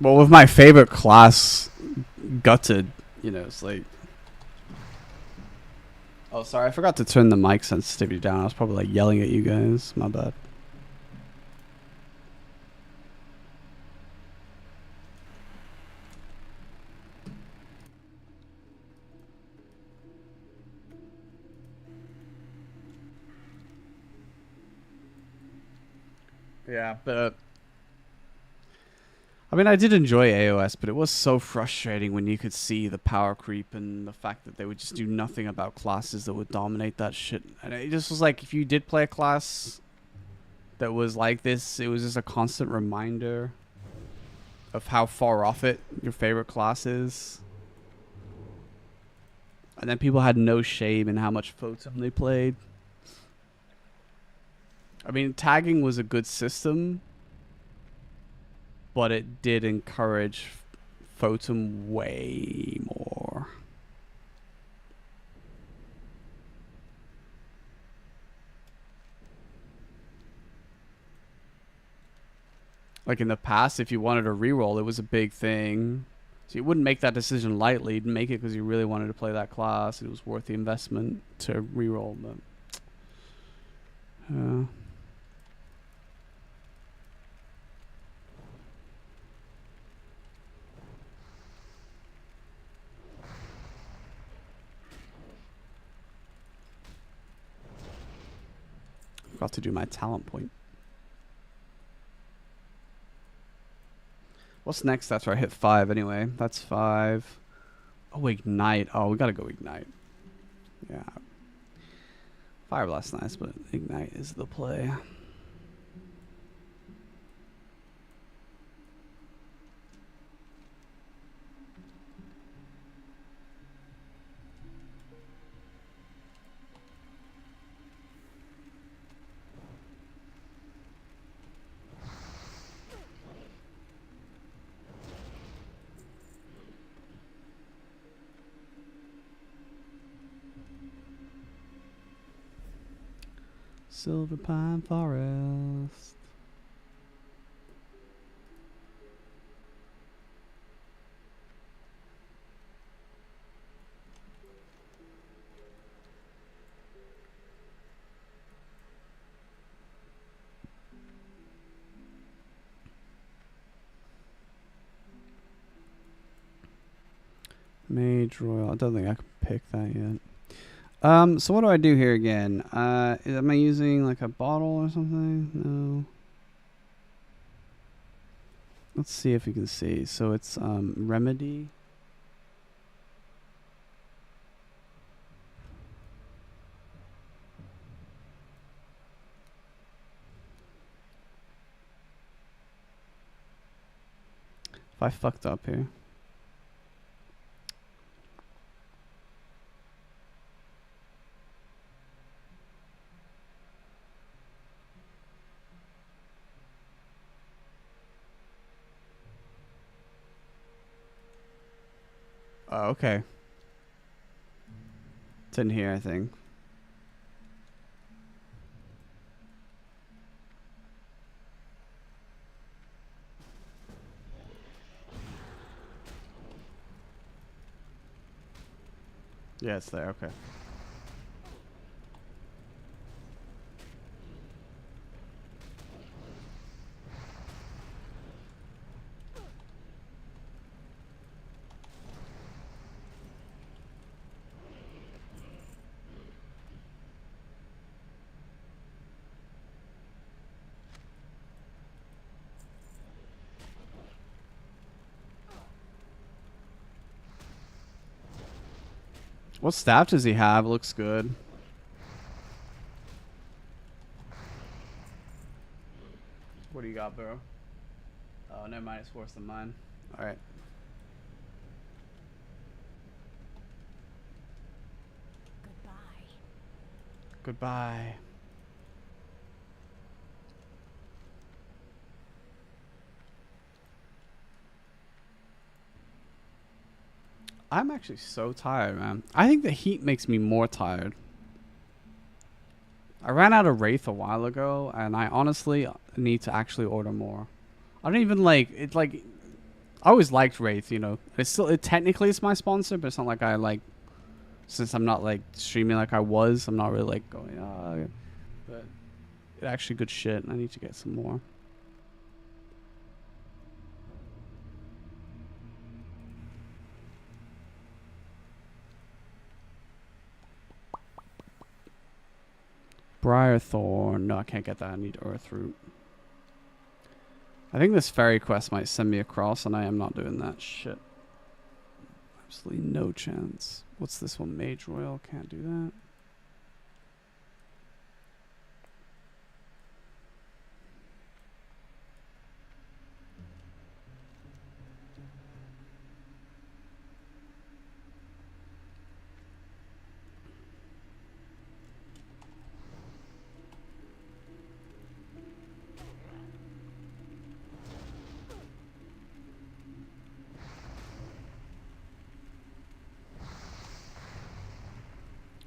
Speaker 3: Well, with my favorite class gutted, you know, it's like... Oh, sorry, I forgot to turn the mic sensitivity down. I was probably like yelling at you guys. My bad. Yeah, but I mean, I did enjoy AOS, but it was so frustrating when you could see the power creep and the fact that they would just do nothing about classes that would dominate that shit. And it just was like, if you did play a class that was like this, it was just a constant reminder of how far off it your favorite class is. And then people had no shame in how much Photon they played. I mean, tagging was a good system, but it did encourage Photon way more. Like in the past, if you wanted a reroll, it was a big thing. So you wouldn't make that decision lightly. You'd make it because you really wanted to play that class. It was worth the investment to reroll, but... Forgot to do my talent point. What's next after I hit 5 anyway? That's 5. Oh, Ignite. Oh, we gotta go Ignite. Yeah. Fireblast's nice, but Ignite is the play. Silver Pine Forest. Mage Royal. I don't think I can pick that yet. So what do I do here again? Am I using like a bottle or something? No. Let's see if you can see. So it's remedy. If I fucked up here. Oh, okay. It's in here, I think. Yeah, it's there. Okay. What staff does he have? Looks good. What do you got, bro? Oh, never mind. It's worse than mine. All right. Goodbye. I'm actually so tired, man. I think the heat makes me more tired. I ran out of Wraith a while ago, and I honestly need to actually order more. I don't even like it. Like, I always liked Wraith, you know. It's still, it technically is my sponsor, but it's not like I like. Since I'm not like streaming like I was, I'm not really like going. But it's actually good shit. I need to get some more. Briarthorn. No, I can't get that. I need Earthroot. I think this fairy quest might send me across, and I am not doing that shit. Absolutely no chance. What's this one? Mage Royal. Can't do that.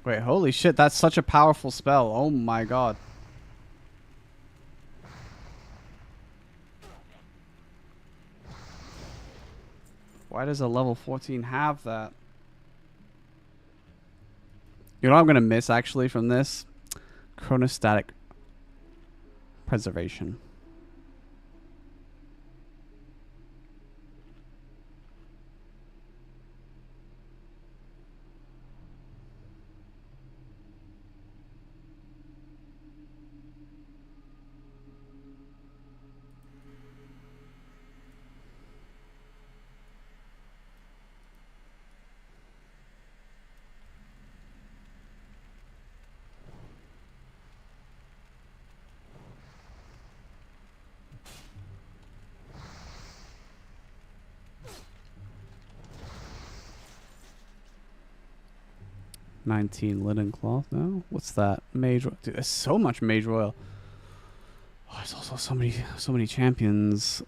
Speaker 3: Wait, holy shit, that's such a powerful spell. Oh my god. Why does a level 14 have that? You know what I'm going to miss actually from this? Chronostatic preservation. $19 linen cloth. No, what's that? Mage. Dude, there's so much Mage Royal. Oh, there's also so many champions.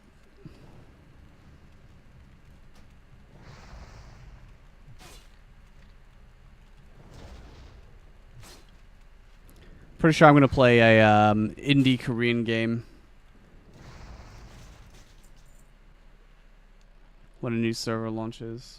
Speaker 3: Pretty sure I'm gonna play a indie Korean game when a new server launches.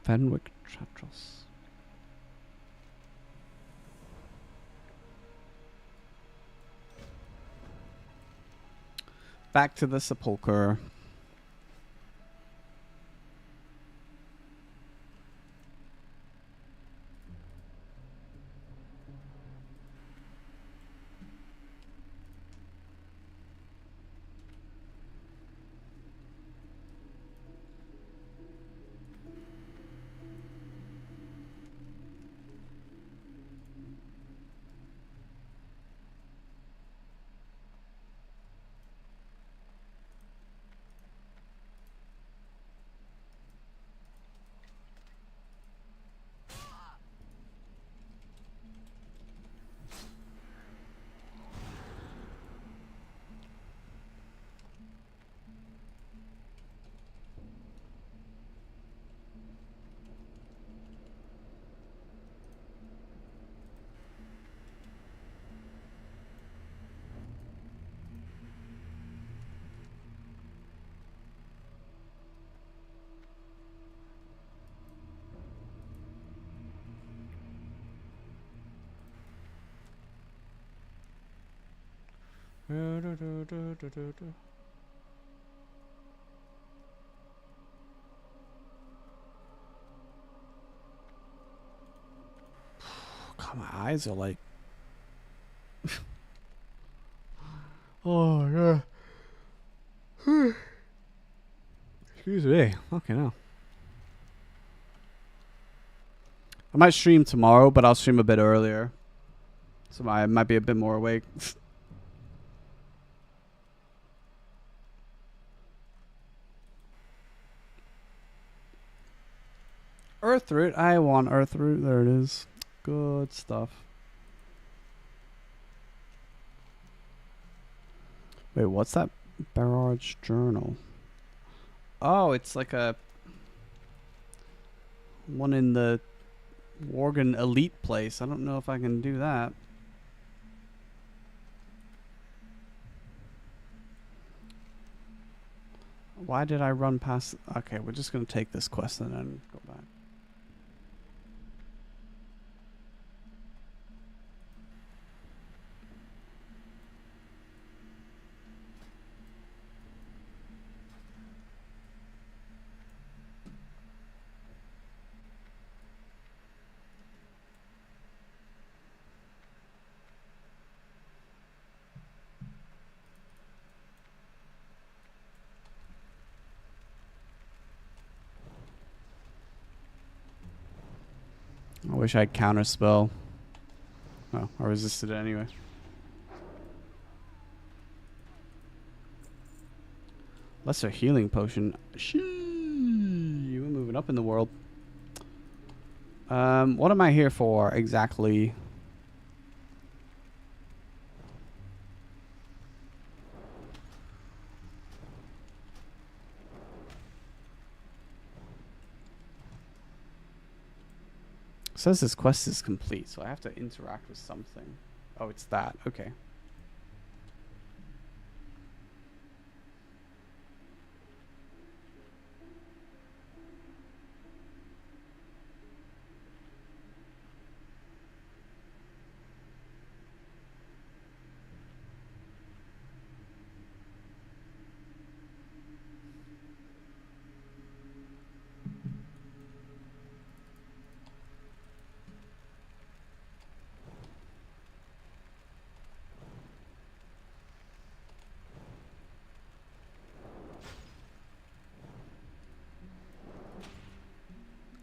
Speaker 3: Fenwick Chatros. Back to the sepulcher. God, my eyes are like. Oh yeah. Excuse me. Okay, now. I might stream tomorrow, but I'll stream a bit earlier, so I might be a bit more awake. Earthroot. I want Earthroot. There it is. Good stuff. Wait, what's that? Barrage Journal. Oh, it's like a one in the Worgen Elite place. I don't know if I can do that. Why did I run past? Okay, we're just going to take this quest and then go back. I wish I had counterspell. Oh, I resisted it anyway. Lesser healing potion. Shee, we're moving up in the world. What am I here for exactly? It says this quest is complete, so I have to interact with something. Oh, it's that. Okay.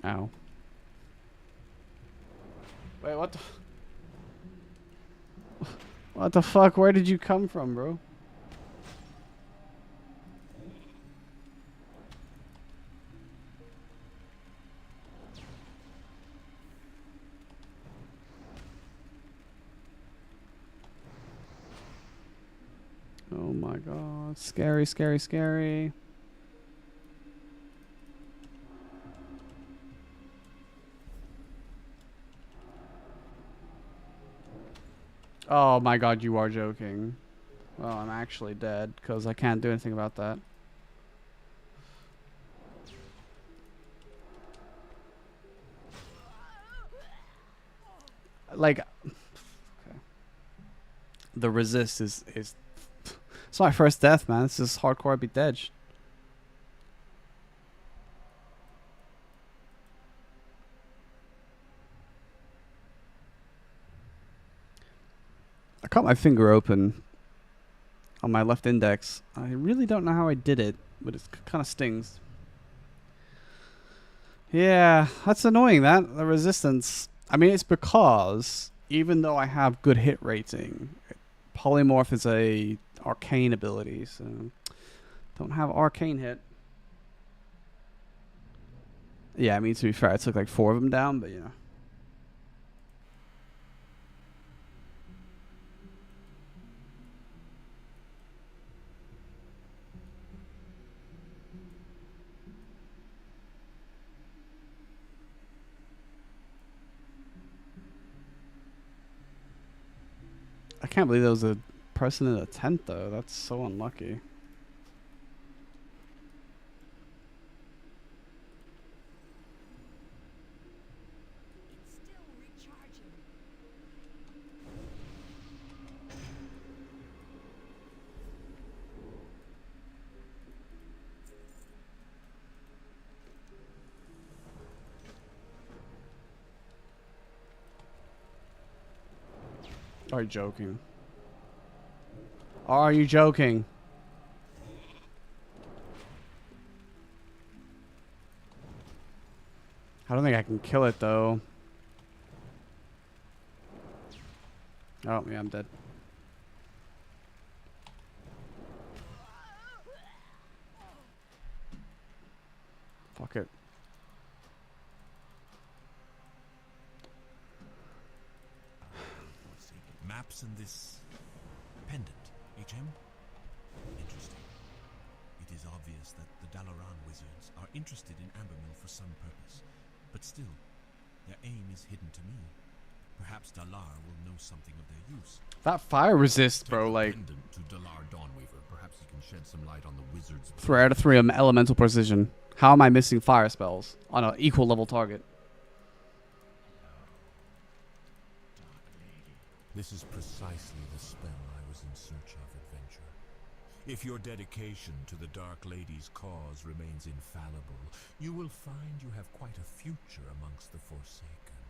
Speaker 3: Ow. Wait, what the... What the fuck? Where did you come from, bro? Oh my god. Scary, scary, scary. Oh my god, you are joking. Well, I'm actually dead because I can't do anything about that. like, okay. The resist is it's my first death, man. This is hardcore. I'd be dead. I cut my finger open on my left index. I really don't know how I did it, but it kind of stings. Yeah, that's annoying, that. The resistance. I mean, it's because even though I have good hit rating, Polymorph is a arcane ability, so don't have arcane hit. Yeah, I mean, to be fair, I took like 4 of them down, but you know. I can't believe there was a person in a tent, though. That's so unlucky.
Speaker 1: It's still recharging.
Speaker 3: Are you joking? Are you joking? I don't think I can kill it, though. Oh, yeah, I'm dead. Fuck it.
Speaker 2: Maps and this pendant, HM? Interesting. It is obvious that the Dalaran wizards are interested in Ambermill for some purpose, but still, their aim is hidden to me. Perhaps Dalar will know something of their use.
Speaker 3: That fire resist,
Speaker 2: Take
Speaker 3: bro,
Speaker 2: the
Speaker 3: like
Speaker 2: pendant to Dalar Dawnweaver. Perhaps he can shed some light on the wizards.
Speaker 3: 3 out of 3 elemental precision. How am I missing fire spells on an equal level target?
Speaker 2: This is precisely the spell I was in search of, Adventure. If your dedication to the Dark Lady's cause remains infallible, you will find you have quite a future amongst the Forsaken.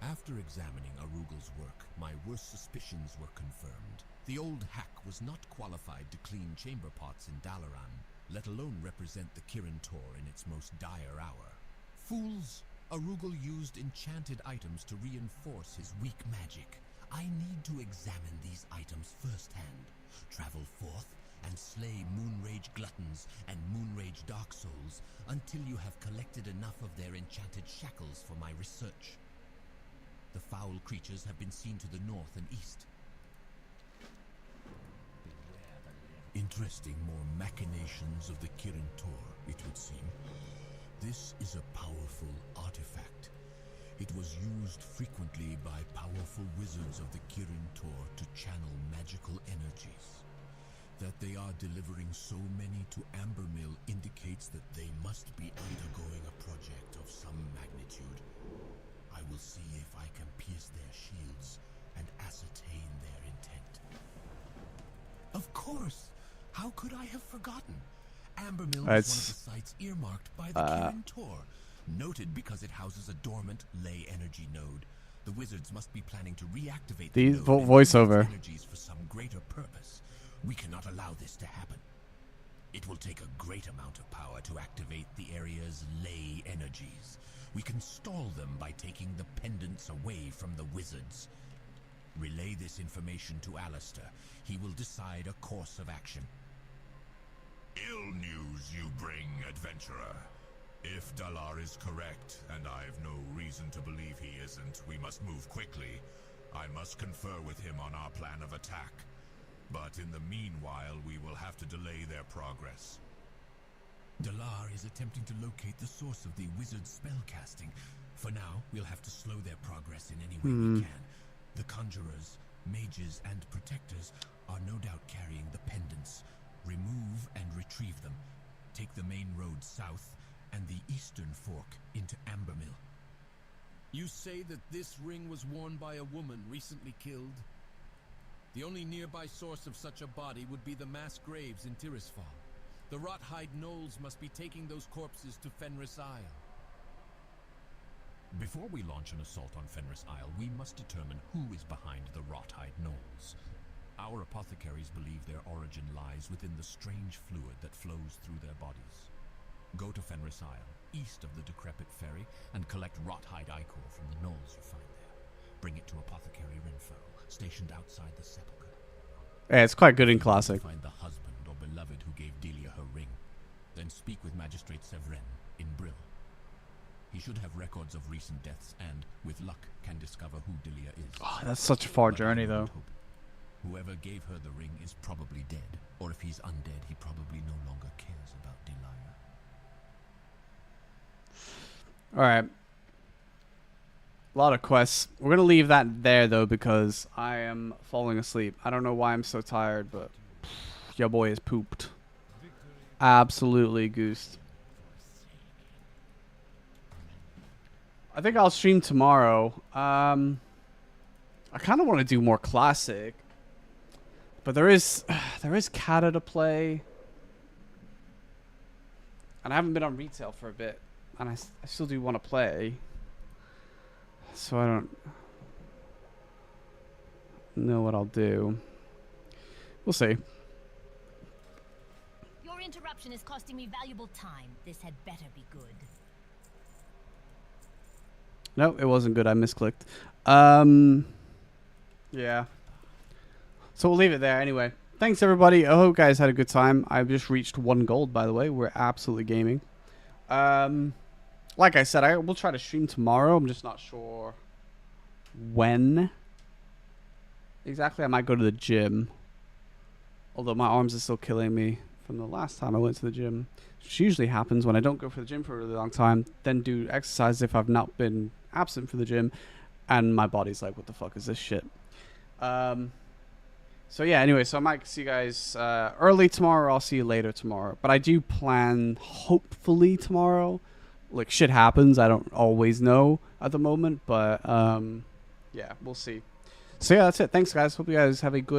Speaker 2: After examining Arugel's work, my worst suspicions were confirmed. The old hack was not qualified to clean chamber pots in Dalaran, let alone represent the Kirin Tor in its most dire hour. Fools! Arugel used enchanted items to reinforce his weak magic. I need to examine these items firsthand, travel forth, and slay Moonrage gluttons and Moonrage dark souls until you have collected enough of their enchanted shackles for my research. The foul creatures have been seen to the north and east. Interesting more machinations of the Kirin Tor, it would seem. This is a powerful artifact. It was used frequently by powerful wizards of the Kirin Tor to channel magical energies. That they are delivering so many to Ambermill indicates that they must be undergoing a project of some magnitude. I will see if I can pierce their shields and ascertain their intent. Of course! How could I have forgotten? Ambermill is one of the sites earmarked by the Kirin Tor, noted because it houses a dormant ley energy node. The wizards must be planning to reactivate the node and use its energies for some greater purpose. We cannot allow this to happen. It will take a great amount of power to activate the area's ley energies. We can stall them by taking the pendants away from the wizards. Relay this information to Alistair. He will decide a course of action.
Speaker 4: Ill news you bring, adventurer. If Dalar is correct, and I've no reason to believe he isn't, we must move quickly. I must confer with him on our plan of attack. But in the meanwhile, we will have to delay their progress.
Speaker 2: Dalar is attempting to locate the source of the wizard's spellcasting. For now, we'll have to slow their progress in any way we can. The conjurers, mages, and protectors are no doubt carrying the pendants. Remove and retrieve them. Take the main road south and the eastern fork into Ambermill.
Speaker 5: You say that this ring was worn by a woman recently killed? The only nearby source of such a body would be the mass graves in Tirisfal. The Rothide Knolls must be taking those corpses to Fenris Isle.
Speaker 2: Before we launch an assault on Fenris Isle, we must determine who is behind the Rothide Knolls. Our apothecaries believe their origin lies within the strange fluid that flows through their bodies. Go to Fenris Isle, east of the decrepit ferry, and collect Rothide ichor from the Knolls you find there. Bring it to Apothecary Rinfo, stationed outside the sepulchre.
Speaker 3: Yeah, it's quite good in Classic.
Speaker 2: Find the husband or beloved who gave Delia her ring. Then speak with Magistrate Severin in Brill. He should have records of recent deaths and, with luck, can discover who Delia is.
Speaker 3: Oh, that's such a far
Speaker 2: But
Speaker 3: journey,
Speaker 2: I
Speaker 3: though.
Speaker 2: don't hope. Whoever gave her the ring is probably dead, or if he's undead, he probably no longer cares about Delia.
Speaker 3: Alright. A lot of quests. We're going to leave that there, though, because I am falling asleep. I don't know why I'm so tired, but your boy is pooped. Absolutely goosed. I think I'll stream tomorrow. I kind of want to do more Classic. But there is Kata to play. And I haven't been on retail for a bit. And I still do want to play. So I don't know what I'll do. We'll see.
Speaker 6: Your interruption is costing me valuable time. This had better be good.
Speaker 3: No, it wasn't good. I misclicked. Yeah. So we'll leave it there anyway. Thanks, everybody. I hope you guys had a good time. I've just reached 1 gold, by the way. We're absolutely gaming. Like I said, I will try to stream tomorrow. I'm just not sure when exactly. I might go to the gym. Although my arms are still killing me from the last time I went to the gym. Which usually happens when I don't go for the gym for a really long time. Then do exercise if I've not been absent from the gym. And my body's like, what the fuck is this shit? So yeah, anyway, so I might see you guys early tomorrow, or I'll see you later tomorrow. But I do plan, hopefully, tomorrow. Like, shit happens. I don't always know at the moment. But, yeah, we'll see. So yeah, that's it. Thanks, guys. Hope you guys have a good